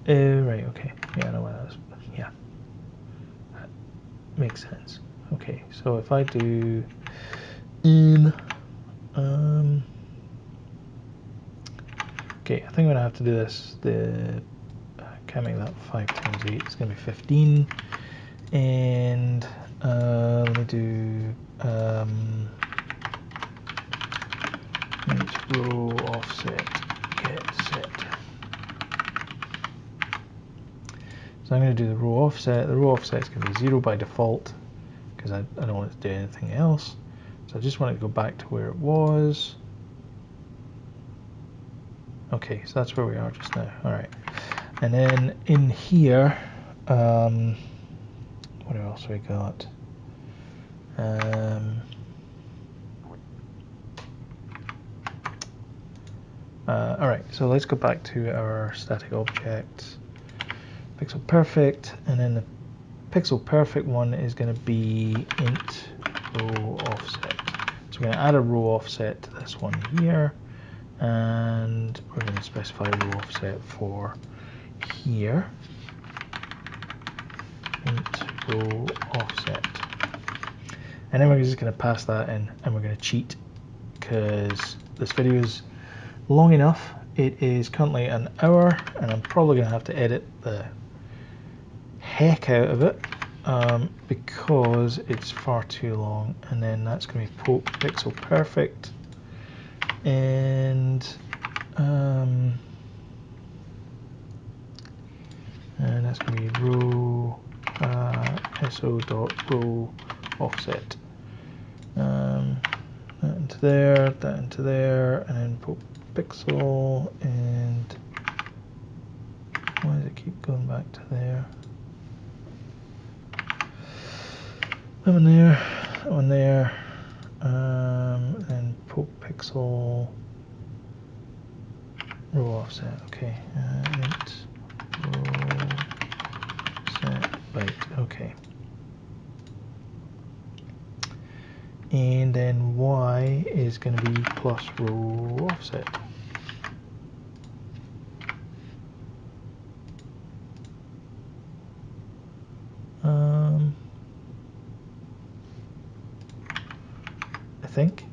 Right, okay. Yeah, I know what that is. Yeah. That makes sense. Okay, so if I do in okay, I think I'm gonna have to do this. Can't make that 5 times 8, it's gonna be 15. And let me do int row offset get set. So I'm going to do the row offset. The row offset is going to be 0 by default because I don't want it to do anything else. So I just want it to go back to where it was. Okay, so that's where we are just now. All right, and then in here, what else we got? All right, so let's go back to our static object, pixel perfect, and then the pixel perfect one is going to be int row offset. So we're going to add a row offset to this one here, and we're going to specify row offset for here. Int row offset, and then we're just going to pass that in, and we're going to cheat because this video is long enough. It is currently an hour, and I'm probably going to have to edit the heck out of it because it's far too long. And then that's going to be pixel perfect, and that's going to be row so.row offset. That into there, that into there, and then put pixel, and why does it keep going back to there? That one there, that one there, and put pixel row offset. Okay, int row set byte. Okay. And then y is going to be plus row offset. I think.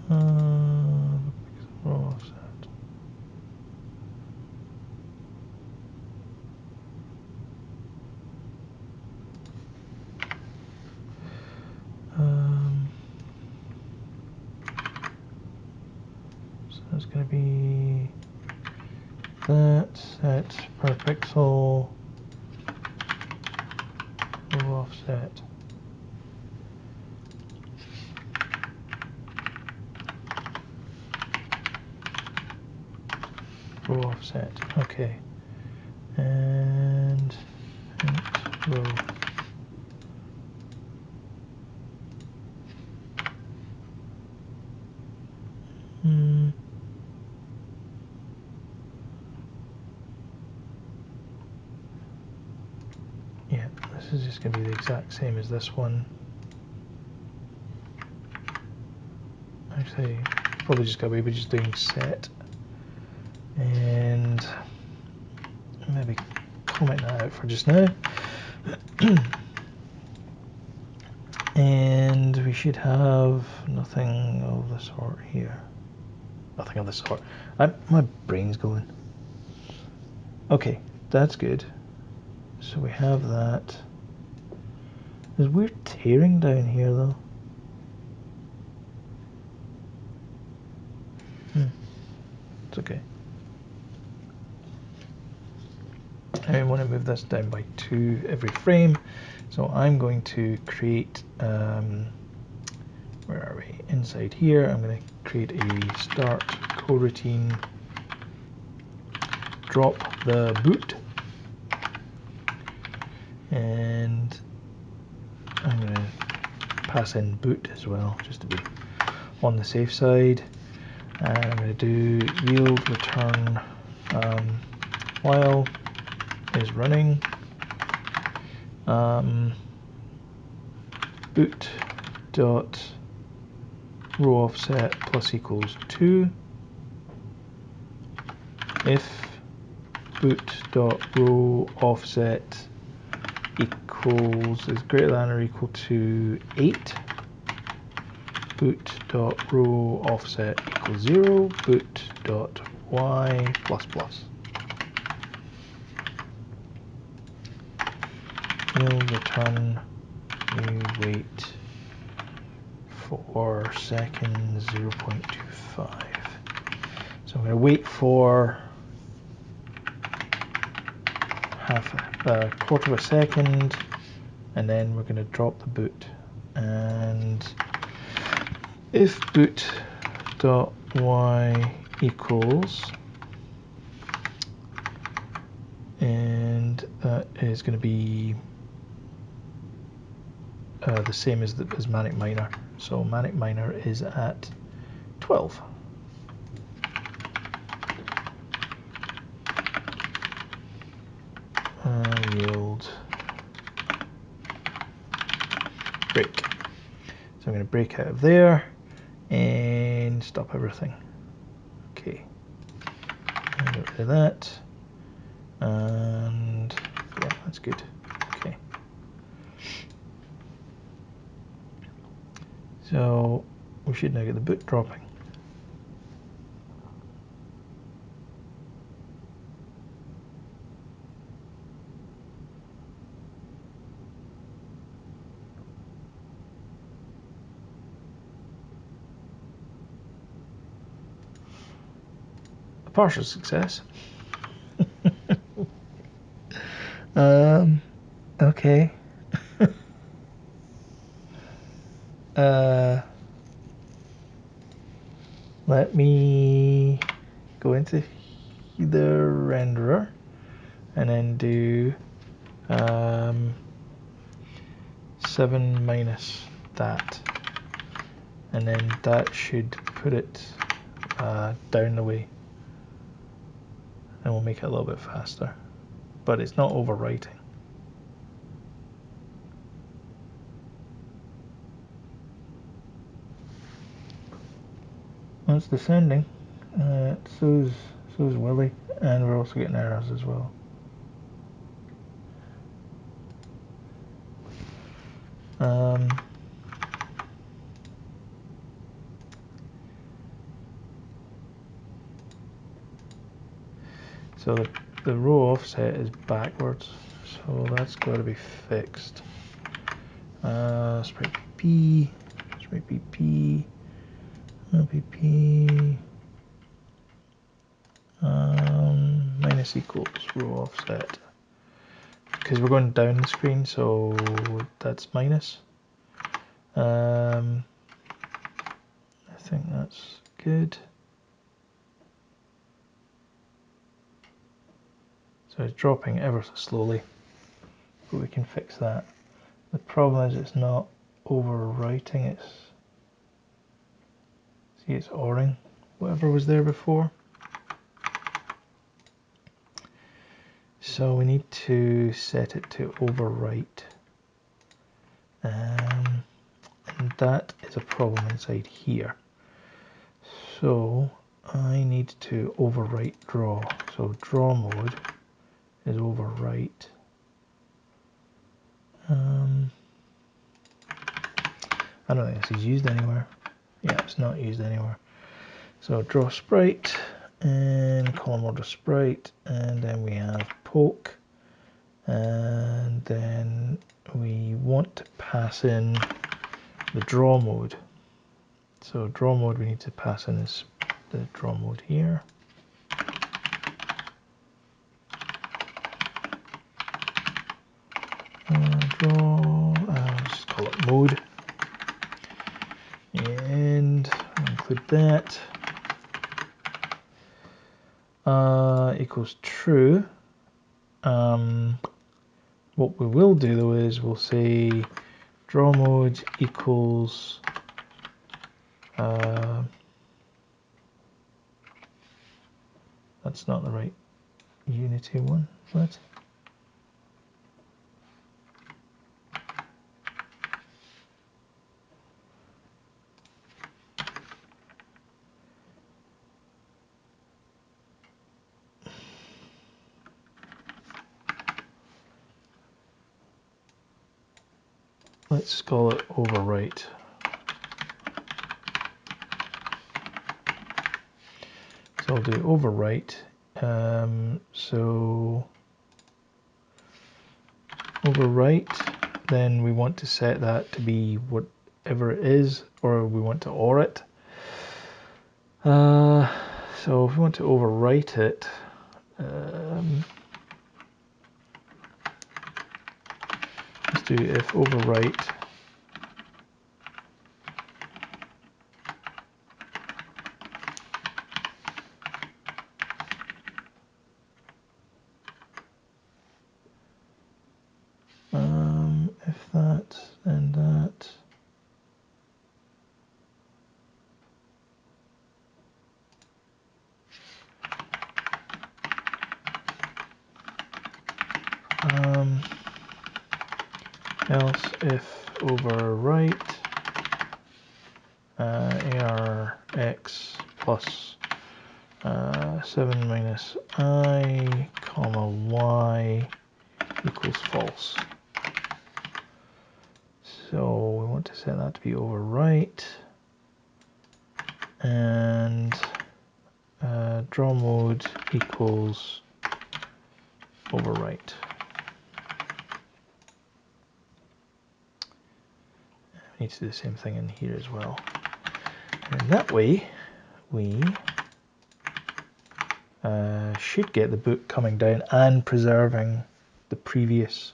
Row offset. that, set per pixel, row offset. Row offset, okay. And row. Yeah, this is just going to be the exact same as this one. Actually, probably just got away with just doing set. And maybe comment that out for just now. And we should have nothing of the sort here. Nothing of the sort. My brain's going. Okay, that's good. So we have that. There's weird tearing down here though. It's okay. I want to move this down by 2 every frame. So I'm going to create, where are we? Inside here, I'm going to create a start coroutine, drop the boot, and I'm going to pass in boot as well, just to be on the safe side. And I'm going to do yield return while is running. Boot dot row offset plus equals 2 if boot dot row offset equals is greater than or equal to 8, boot dot row offset equals 0, boot dot y plus plus. Yield return new wait for seconds 0.25. So I'm going to wait for a quarter of a second, and then we're going to drop the boot. And if boot dot y equals, and that is going to be the same as Manic Miner. So Manic Miner is at 12. Yield break. So I'm going to break out of there and stop everything. Okay. Get rid of that. And yeah, that's good. Okay. So we should now get the boot dropping. A partial success. Okay. Let me go into the renderer and then do 7 minus that, and then that should put it down the way, and we'll make it a little bit faster, but it's not overwriting. That's descending. So is Willy, and we're also getting errors as well. So the row offset is backwards, so that's got to be fixed. Sprite P, sprite PP, PP. minus equals row offset, because we're going down the screen, so that's minus. I think that's good. So it's dropping ever so slowly, but we can fix that. The problem is it's not overwriting, it's ORing whatever was there before. So we need to set it to overwrite. And that is a problem inside here. So I need to overwrite draw. So draw mode is overwrite. I don't think this is used anywhere. Yeah, it's not used anywhere. So draw sprite and column order sprite, and then we have poke, and then we want to pass in the draw mode. So draw mode, we need to pass in this, the draw mode here. Draw, let's call it mode, and include that. Equals true. What we will do though is we'll say draw mode equals that's not the right Unity one, but let's call it overwrite. So I'll do overwrite. So overwrite, then we want to set that to be whatever it is, or we want to OR it. So if we want to overwrite it, let's do if overwrite if that, then that. Else if overwrite arx plus 7 minus I comma y equals false. So we want to set that to be overwrite, and draw mode equals overwrite. We need to do the same thing in here as well. And that way we should get the book coming down and preserving the previous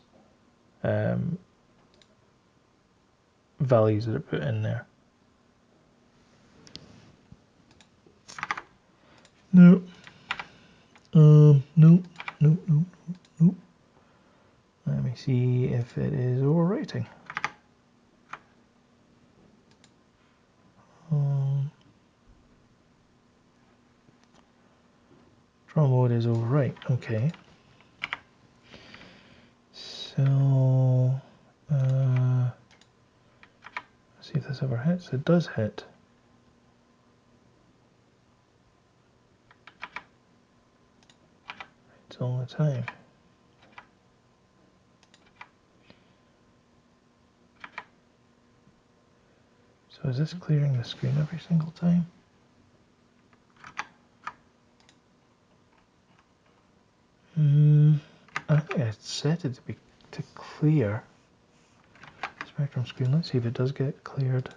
values that are put in there. No. No. Let me see if it is overwriting. Draw mode is overwrite. Okay. So let's see if this ever hits. It does hit. It's all the time. So is this clearing the screen every single time? I think I set it to clear Spectrum screen. Let's see if it does get cleared.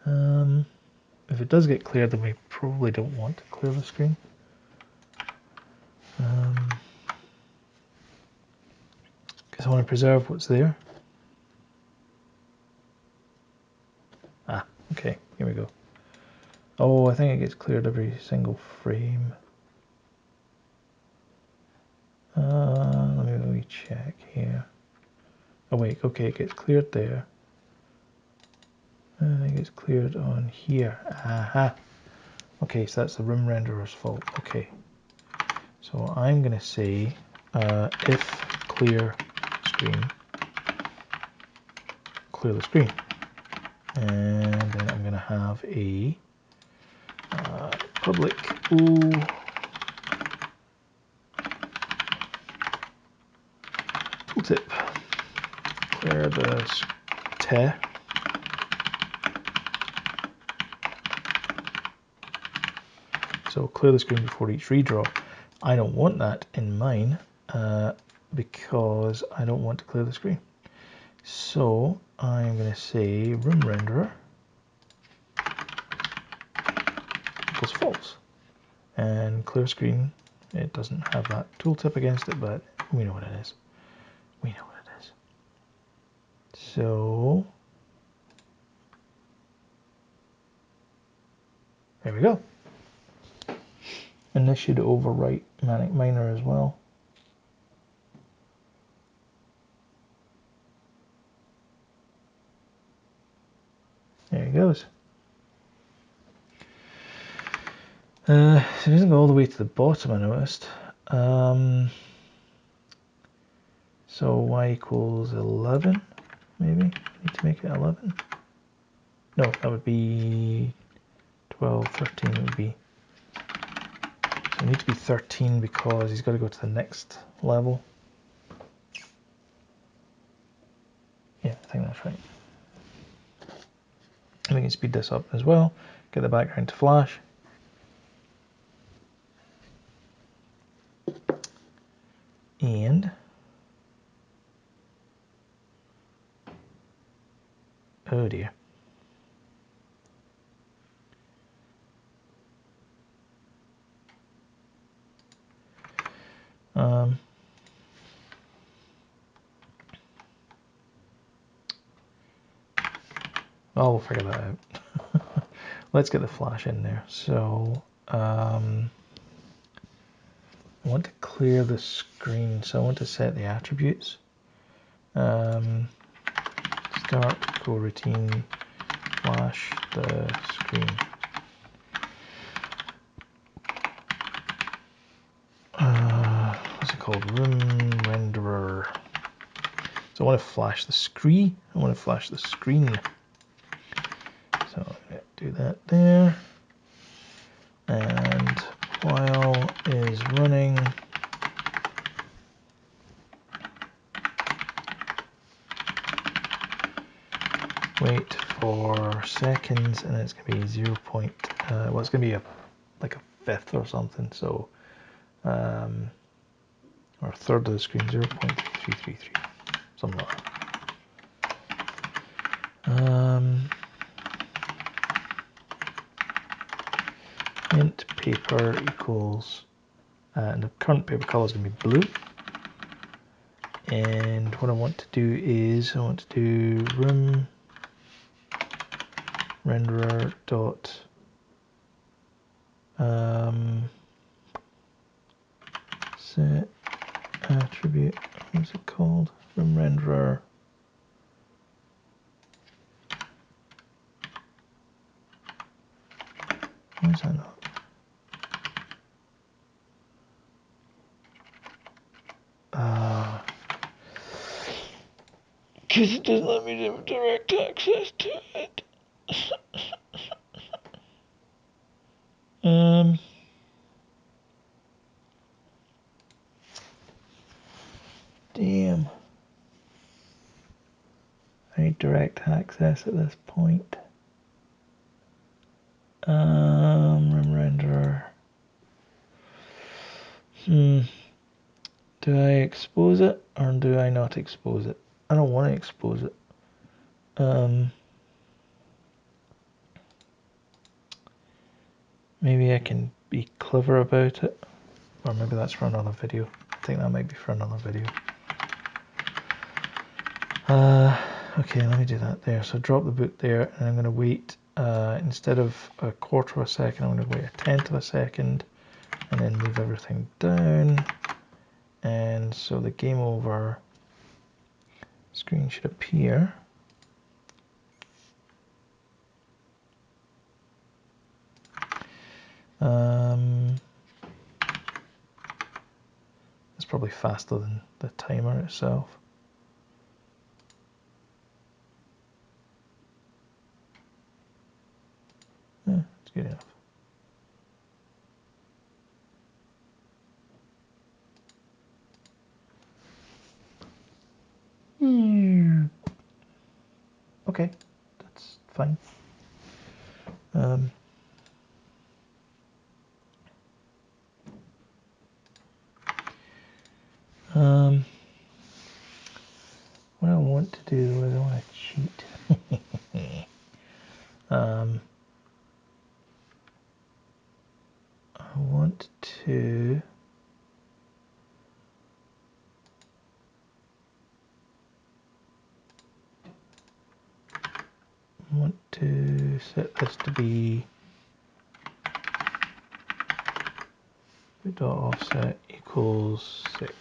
If it does get cleared, then we probably don't want to clear the screen. Because I want to preserve what's there. Ah, okay, here we go. Oh, I think it gets cleared every single frame. Let me check here. Oh wait, okay, it gets cleared there. I think it's cleared on here. Aha. Okay, so that's the room renderer's fault. Okay. So I'm going to say if clear screen, clear the screen. And then I'm going to have a public tooltip. Clear the te. So clear the screen before each redraw. I don't want that in mine because I don't want to clear the screen. So I'm going to say room renderer equals false. And clear screen, it doesn't have that tooltip against it, but we know what it is. We know what it is. So there we go. And this should overwrite Manic Miner as well. There it goes. So it doesn't go all the way to the bottom, I noticed. So y equals 11, maybe? Need to make it 11? No, that would be 12, 13 would be. So it needs to be 13 because he's got to go to the next level. Yeah, I think that's right. And we can speed this up as well. Get the background to flash. And oh dear. We'll figure that out. Let's get the flash in there. So I want to clear the screen, so I want to set the attributes. Start coroutine flash the screen. What's it called? Room renderer. So I want to flash the screen. I want to flash the screen. So I'm going to do that there. And while is running, wait for seconds, and it's going to be 0. Well, it's going to be like a fifth or something. So, or a third of the screen, 0.333, something like that. Int paper equals, and the current paper color is going to be blue. And what I want to do is I want to do room renderer dot set attribute. What's it called? Room renderer. Why is that not? Because it doesn't let me have direct access to it. Damn. I need direct access at this point. Room renderer. Do I expose it or do I not expose it? I don't want to expose it. Maybe I can be clever about it. Or maybe that's for another video. I think that might be for another video. Okay, let me do that there. So drop the boot there, and I'm going to wait, instead of a quarter of a second, I'm going to wait a tenth of a second, and then move everything down. And so the game over screen should appear. It's probably faster than the timer itself. Yeah, it's good enough. Okay, that's fine. What I want to do is I want to cheat. I want to set this to be dot offset equals 6.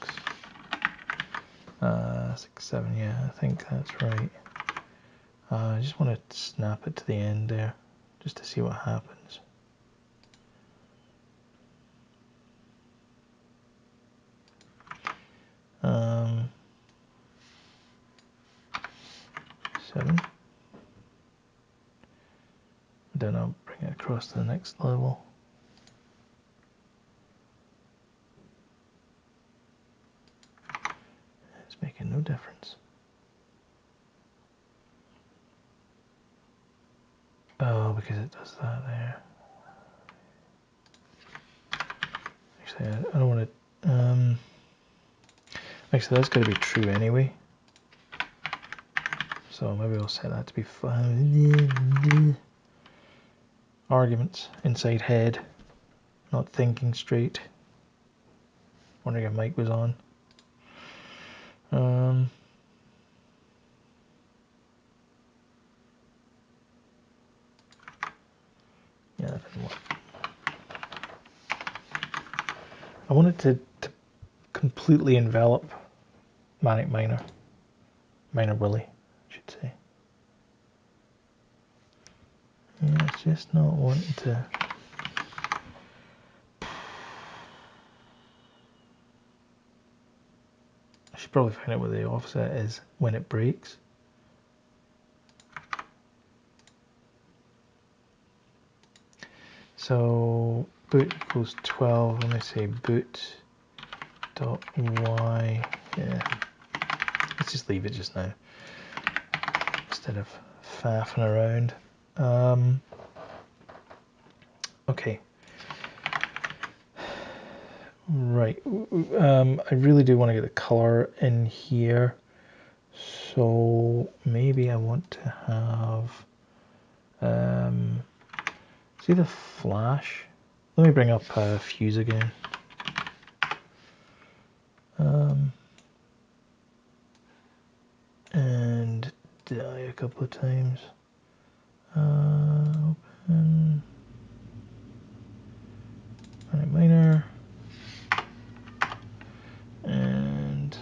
6, 7, yeah, I think that's right. I just want to snap it to the end there, just to see what happens. Seven. Then I'll bring it across to the next level. It's making no difference. Oh, because it does that there. Actually, I don't want to. Actually, that's got to be true anyway. So maybe I'll set that to be 5. Arguments inside head. Not thinking straight. Wondering if mic was on. Yeah, that didn't work. I wanted to completely envelop Manic Minor Willy, I should say. Yeah, it's just not wanting to. I should probably find out what the offset is when it breaks. So boot equals 12. Let me say boot dot y. Yeah, let's just leave it just now instead of faffing around. Okay. Right. I really do want to get the color in here. So maybe I want to have see the flash. Let me bring up Fuse again. And die a couple of times. Open minor and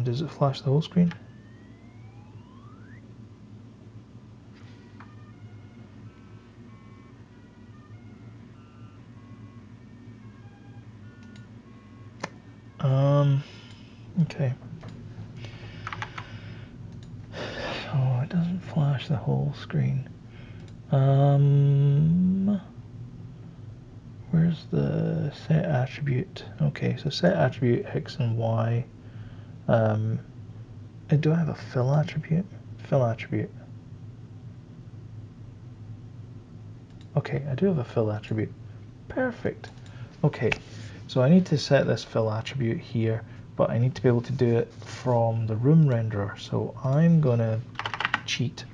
does it flash the whole screen? Okay. So it doesn't flash the whole screen. Where's the set attribute? Okay, so set attribute X and Y. Do I have a fill attribute? Fill attribute. Okay, I do have a fill attribute. Perfect. Okay, so I need to set this fill attribute here but I need to be able to do it from the room renderer. So I'm gonna cheat.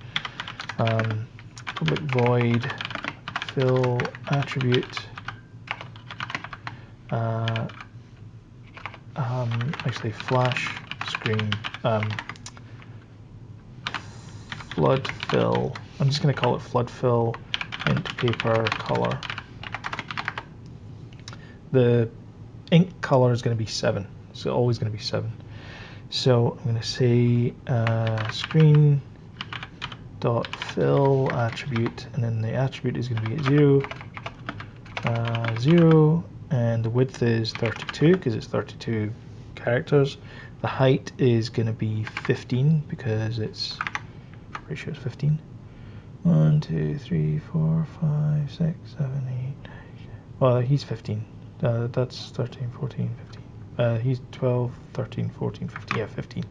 Public void fill attribute. Actually, flash screen flood fill. I'm just going to call it flood fill int paper color. The ink color is going to be 7, so always going to be 7. So I'm going to say screen dot fill attribute, and then the attribute is going to be at 0, 0, and the width is 32 because it's 32 characters. The height is going to be 15 because it's pretty sure it's 15. 1, 2, 3, 4, 5, 6, 7, 8. Well, he's 15. That's 13, 14, 15. He's 12, 13, 14, 15. Yeah, 15.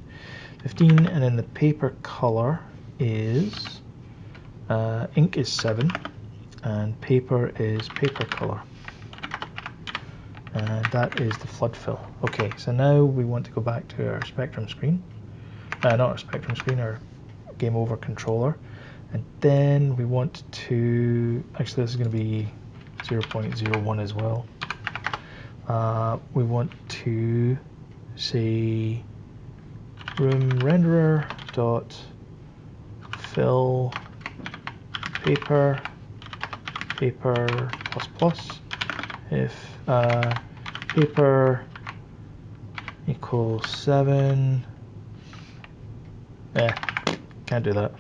15, and then the paper color is ink is 7, and paper is paper color. And that is the flood fill. Okay, so now we want to go back to our Spectrum screen. Not our Spectrum screen, our Game Over controller. And then we want to, actually this is going to be 0.01 as well. We want to say room renderer dot fill paper plus plus if paper equals 7. Can't do that.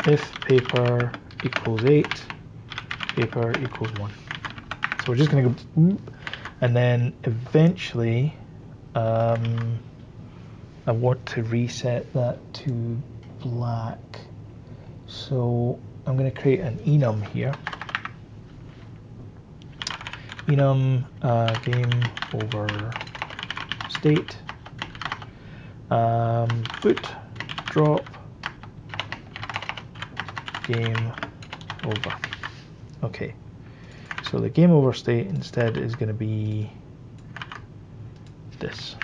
If paper equals 8, paper equals 1. So we're just going to go, and then eventually I want to reset that to black. So I'm going to create an enum here. Enum game over state boot drop game over. Okay, so the game over state instead is going to be this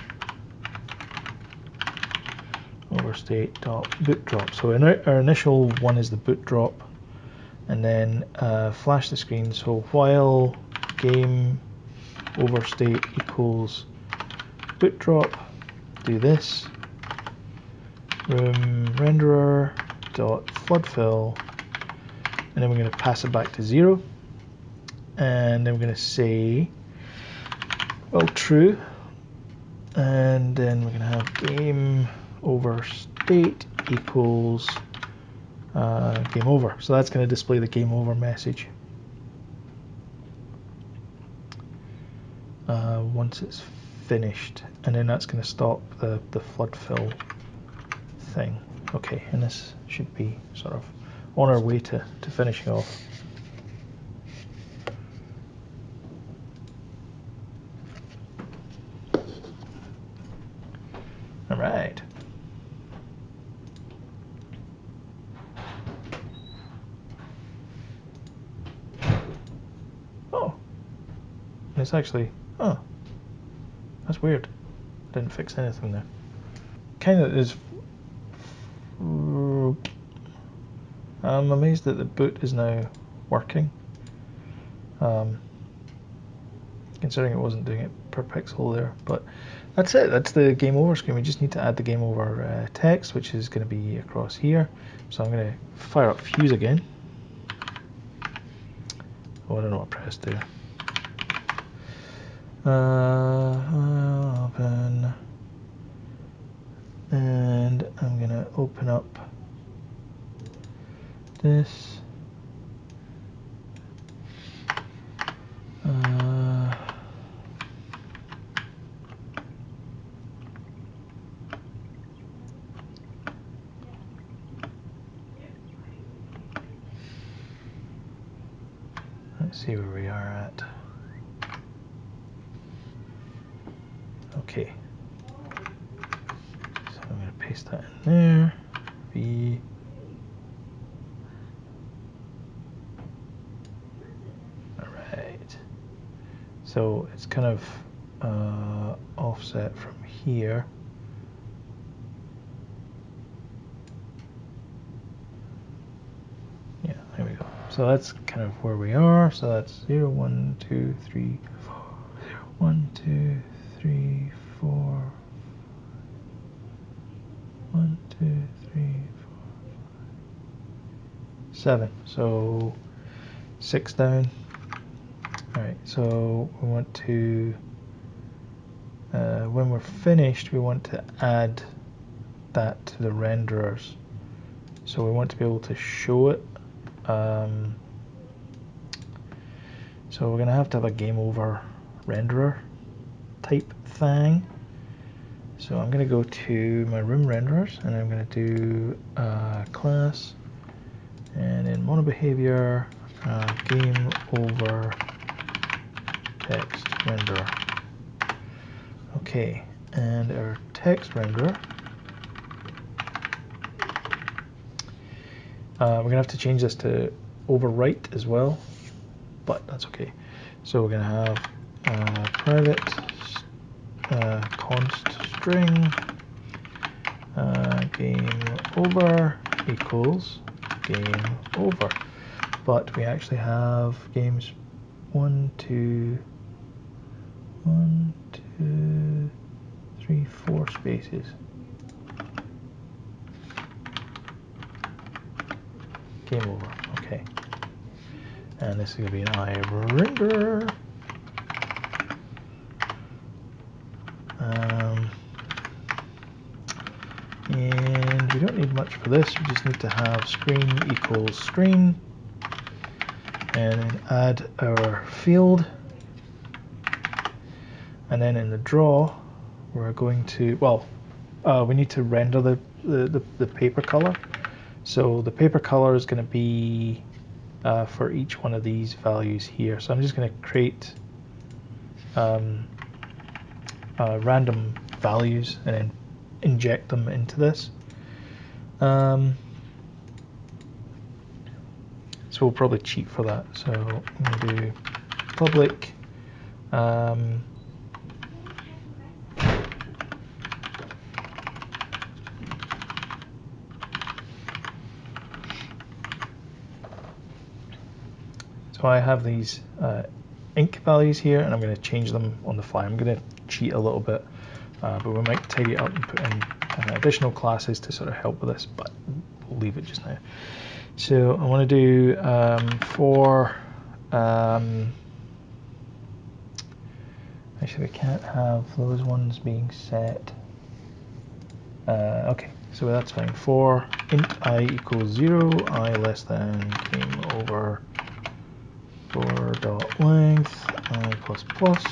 over state dot boot drop. So our initial one is the boot drop, and then flash the screen. So while game over state equals boot drop, do this room renderer dot flood fill, and then we're going to pass it back to 0, and then we're going to say well true, and then we're going to have game over state equals game over. So that's going to display the game over message once it's finished, and then that's going to stop the flood fill thing. Okay, and this should be sort of on our way to finishing off. All right. Oh, it's actually, oh, that's weird. Didn't fix anything there. Kind of is. I'm amazed that the boot is now working. Considering it wasn't doing it per pixel there, but that's it. That's the game over screen. We just need to add the game over text, which is going to be across here. So I'm going to fire up Fuse again. Oh, I don't know what I pressed there. Open, and I'm going to open up this. Let's see where we are at. Okay. So I'm going to paste that in there. V. All right. So it's kind of offset from here. so that's kind of where we are. So that's 0, 1, 2, 3, 4, 1, 2, 3, 4, 1, 2, 3, 4, 7. So 6 down. All right, so we want to, when we're finished, we want to add that to the renderers. So we want to be able to show it. So we're going to have a game over renderer type thing. So I'm going to go to my room renderers and I'm going to do class, and in mono behavior, game over text renderer. Okay, and our text renderer, we're going to have to change this to overwrite as well, but that's okay. So we're going to have private const string game over equals game over, but we actually have games 1, 2, 3, 4 spaces. Game over. Okay. And this is going to be an iRender. And we don't need much for this. We just need to have screen equals screen, and then add our field. And then in the draw, we're going to, well, we need to render the paper color. So the paper color is going to be for each one of these values here. So I'm just going to create random values and then inject them into this. So we'll probably cheat for that. So I'm going to do public so I have these ink values here, and I'm going to change them on the fly. I'm going to cheat a little bit, but we might tidy it up and put in additional classes to sort of help with this, but we'll leave it just now. So I want to do for actually we can't have those ones being set. Okay, so that's fine. For int I equals 0, I less than game over 4 dot length I plus plus.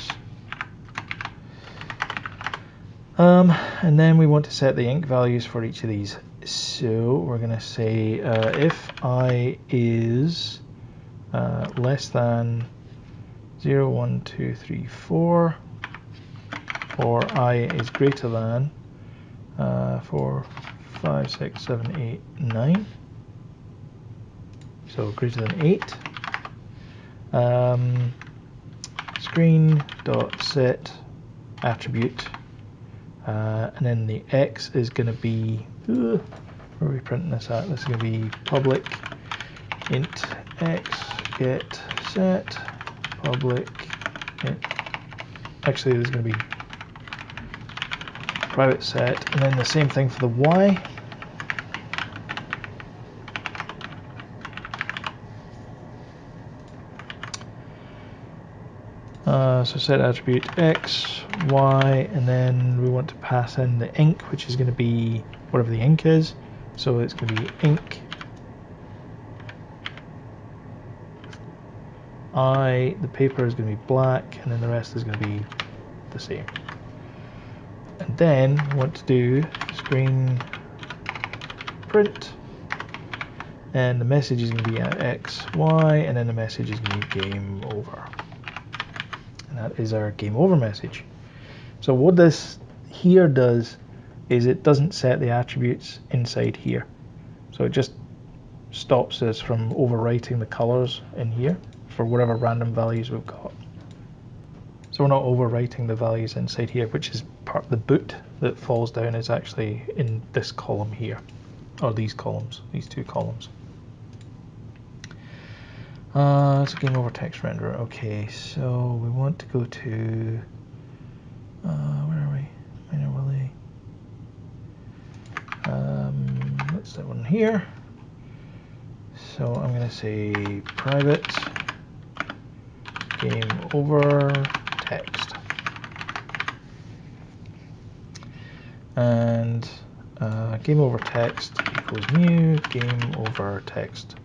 And then we want to set the ink values for each of these. So we're going to say if I is less than 0, 1, 2, 3, 4, or I is greater than 4, 5, 6, 7, 8, 9. So greater than 8. Screen dot set attribute, and then the X is going to be, where are we printing this at? This is going to be public int X get set public int. Actually, there's going to be private set, and then the same thing for the Y. So set attribute X, Y, and then we want to pass in the ink, which is going to be whatever the ink is. So it's going to be ink I, the paper is going to be black, and then the rest is going to be the same. And then we want to do screen print, and the message is going to be at X, Y, and then the message is going to be game over. And that is our game over message. So what this here does is it doesn't set the attributes inside here. So it just stops us from overwriting the colors in here for whatever random values we've got. So we're not overwriting the values inside here, which is part of the boot that falls down is actually in this column here, or these columns, these two columns. It's a game over text renderer. Okay, so we want to go to where are we? Minor Willy. That's that one here. So I'm going to say private game over text, and game over text equals new game over text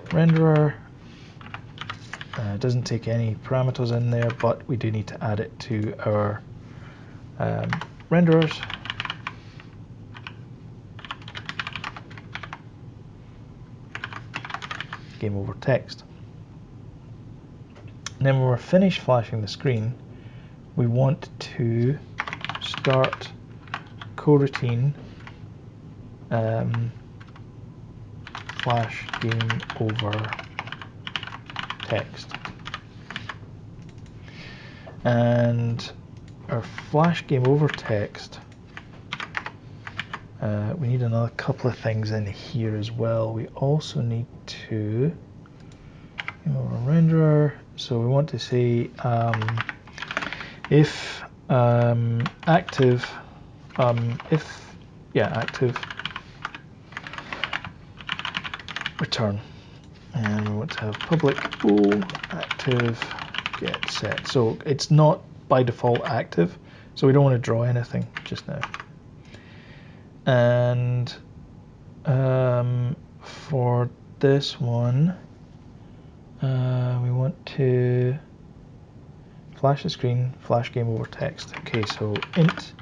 renderer. It doesn't take any parameters in there, but we do need to add it to our renderers. Game over text. And then when we're finished flashing the screen, we want to start coroutine flash game over text. And our flash game over text, we need another couple of things in here as well. We also need to game over renderer. So we want to say if active, active return, and we want to have public bool active get set. So it's not by default active, so we don't want to draw anything just now. And for this one, we want to flash the screen, flash game over text. Okay, so int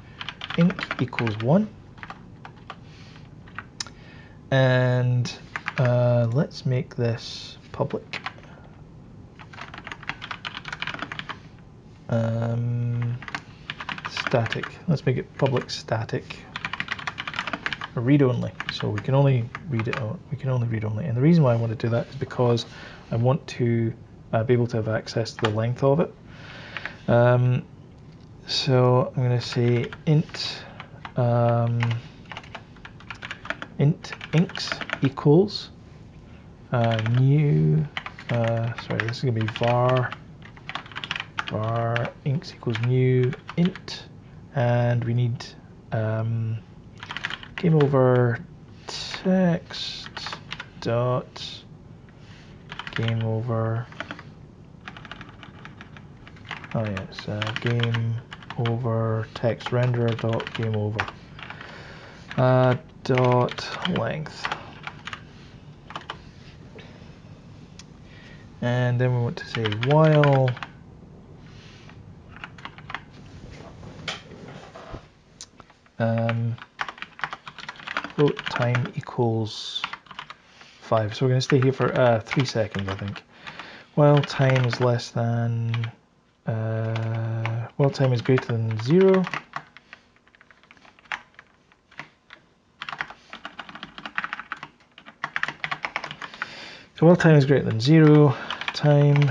inc equals 1, and let's make this public. Static. Let's make it public static. Read only. So we can only read it out. We can only read only. And the reason why I want to do that is because I want to be able to have access to the length of it. So I'm going to say int inks equals new. Sorry, this is going to be var inks equals new int, and we need game over text dot game over. Oh yeah, it's game over text renderer dot game over dot length, and then we want to say while float time equals 5. So we're going to stay here for 3 seconds, I think. While time is less than while time is greater than 0. So while time is greater than 0, time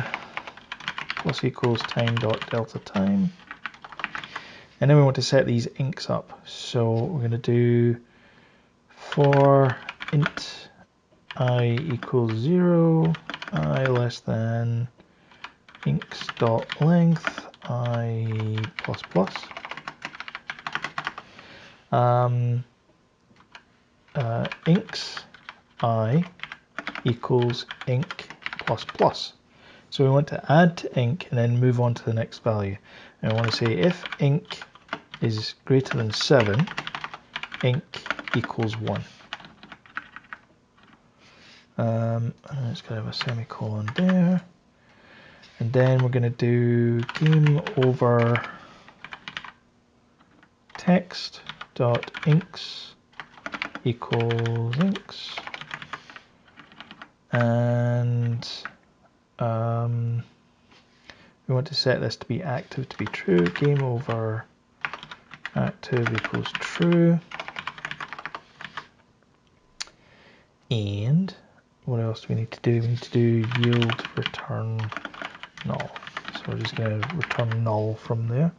plus equals time dot delta time. And then we want to set these inks up. So we're going to do for int I equals 0, I less than inks dot length I plus plus. Inks I equals ink plus plus. So we want to add to ink and then move on to the next value. And I want to say if ink is greater than 7, ink equals 1. And it's going to have a semicolon there. And then we're going to do game over text dot inks equals inks, and we want to set this to be active to be true. Game over active equals true. And what else do we need to do? We need to do yield return null. So we're just going to return null from there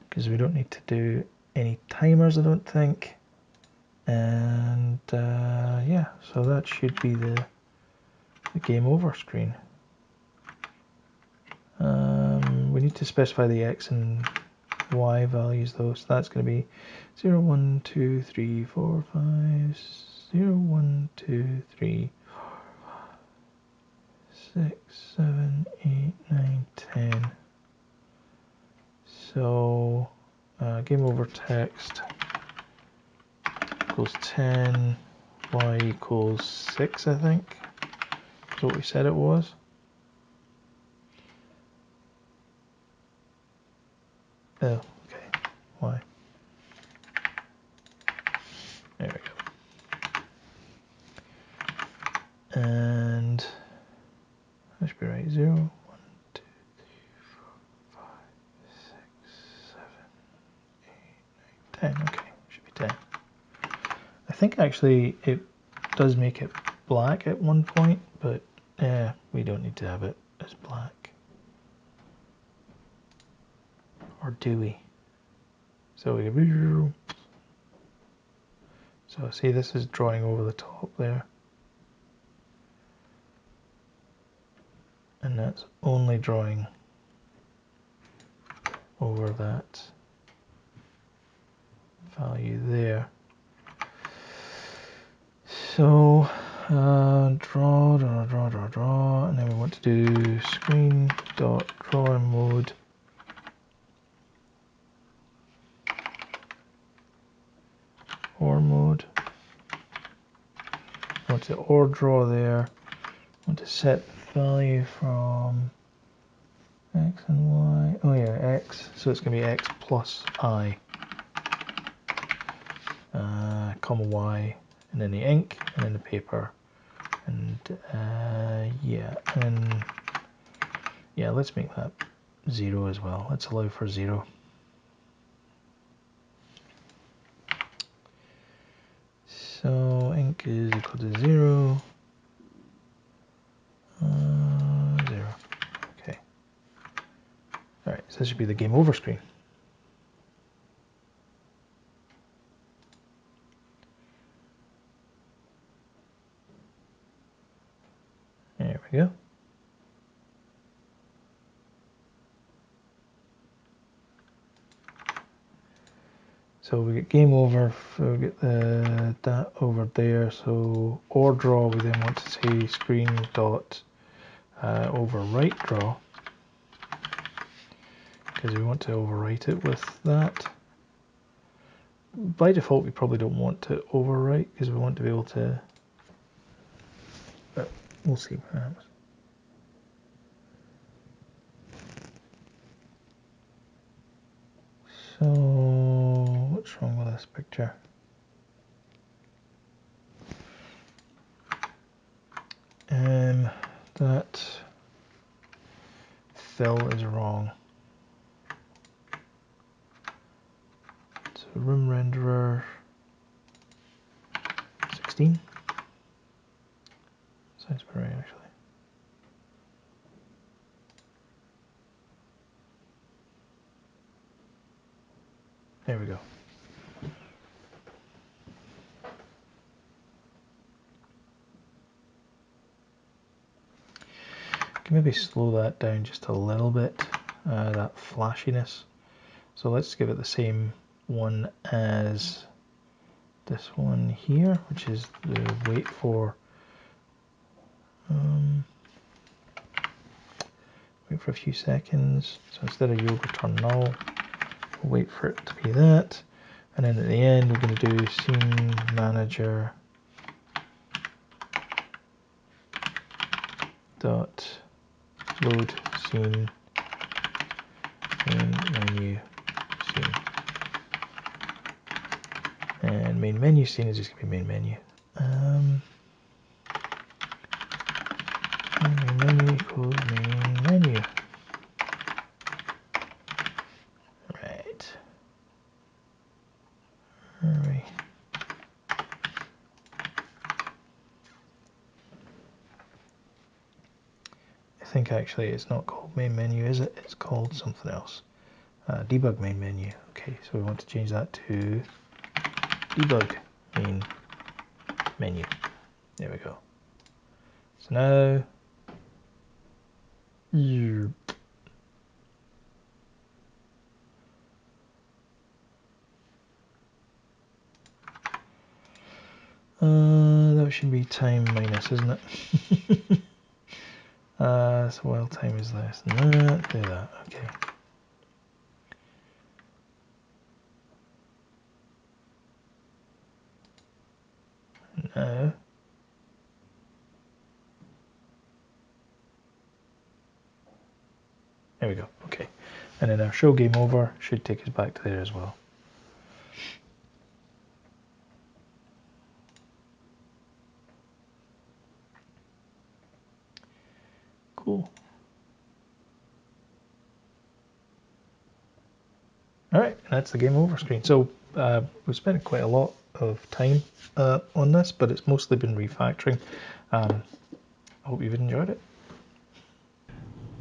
because we don't need to do any timers, I don't think. And yeah, so that should be the the game over screen. We need to specify the X and Y values though, so that's going to be 0, 1, 2, 3, 4, 5, 0, 1, 2, 3, 4, 5, 6, 7, 8, 9, 10. So game over text equals 10, Y equals 6, I think. That's what we said it was. Oh, okay. Y. There we go. And that should be right. 0, 1, 2, 3, 4, 5, 6, 7, 8, 9, 10. Okay, should be 10. I think actually it does make it black at one point, but we don't need to have it as black. Or do we? So see, this is drawing over the top there. And that's only drawing over that value there. So draw, and then we want to do screen dot draw mode. Or mode. I want to or draw there. I want to set the value from X and Y. Oh yeah, X. So it's going to be X plus I, comma Y, and then the ink, and then the paper, and yeah, let's make that 0 as well. Let's allow for 0. So ink is equal to 0. 0. Okay. Alright, so this should be the game over screen. There we go. So we get game over, so we get that over there. So or draw, we then want to say screen dot overwrite draw, because we want to overwrite it with that. By default, we probably don't want to overwrite because we want to be able to. But we'll see what happens. So what's wrong with this picture? That fill is wrong. So room renderer 16. Sounds about right actually. There we go. Can maybe slow that down just a little bit, that flashiness. So let's give it the same one as this one here, which is the wait for a few seconds. So instead of yield return null, we'll wait for it to be that, and then at the end we're going to do scene manager dot load scene main menu scene, and main menu scene is just going to be main menu. Main menu equals main menu. Right. Hurry. I think actually it's not called main menu, is it? It's called something else. Debug main menu. Okay, so we want to change that to debug main menu. There we go. So now you that should be time minus, isn't it? So while time is less than that, do that. Okay. Now there we go. Okay. And then our show game over should take us back to there as well. Cool. All right, that's the game over screen. So we've spent quite a lot of time on this, but it's mostly been refactoring. I hope you've enjoyed it.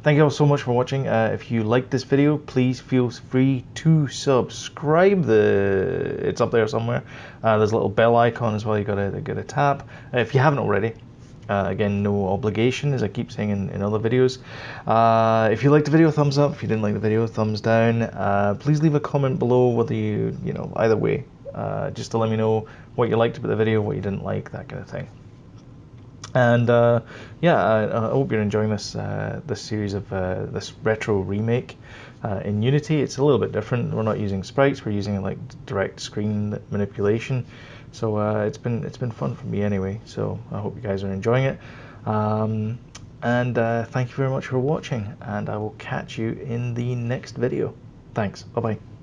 Thank you all so much for watching. If you liked this video, please feel free to subscribe. It's up there somewhere. There's a little bell icon as well. You gotta tap. If you haven't already. Again, no obligation, as I keep saying in other videos. If you liked the video, thumbs up. If you didn't like the video, thumbs down. Please leave a comment below whether either way, just to let me know what you liked about the video, what you didn't like, that kind of thing. And yeah, I hope you're enjoying this series of this retro remake in Unity. It's a little bit different. We're not using sprites. We're using like direct screen manipulation. So it's been fun for me anyway. So I hope you guys are enjoying it. And thank you very much for watching. And I will catch you in the next video. Thanks. Bye bye.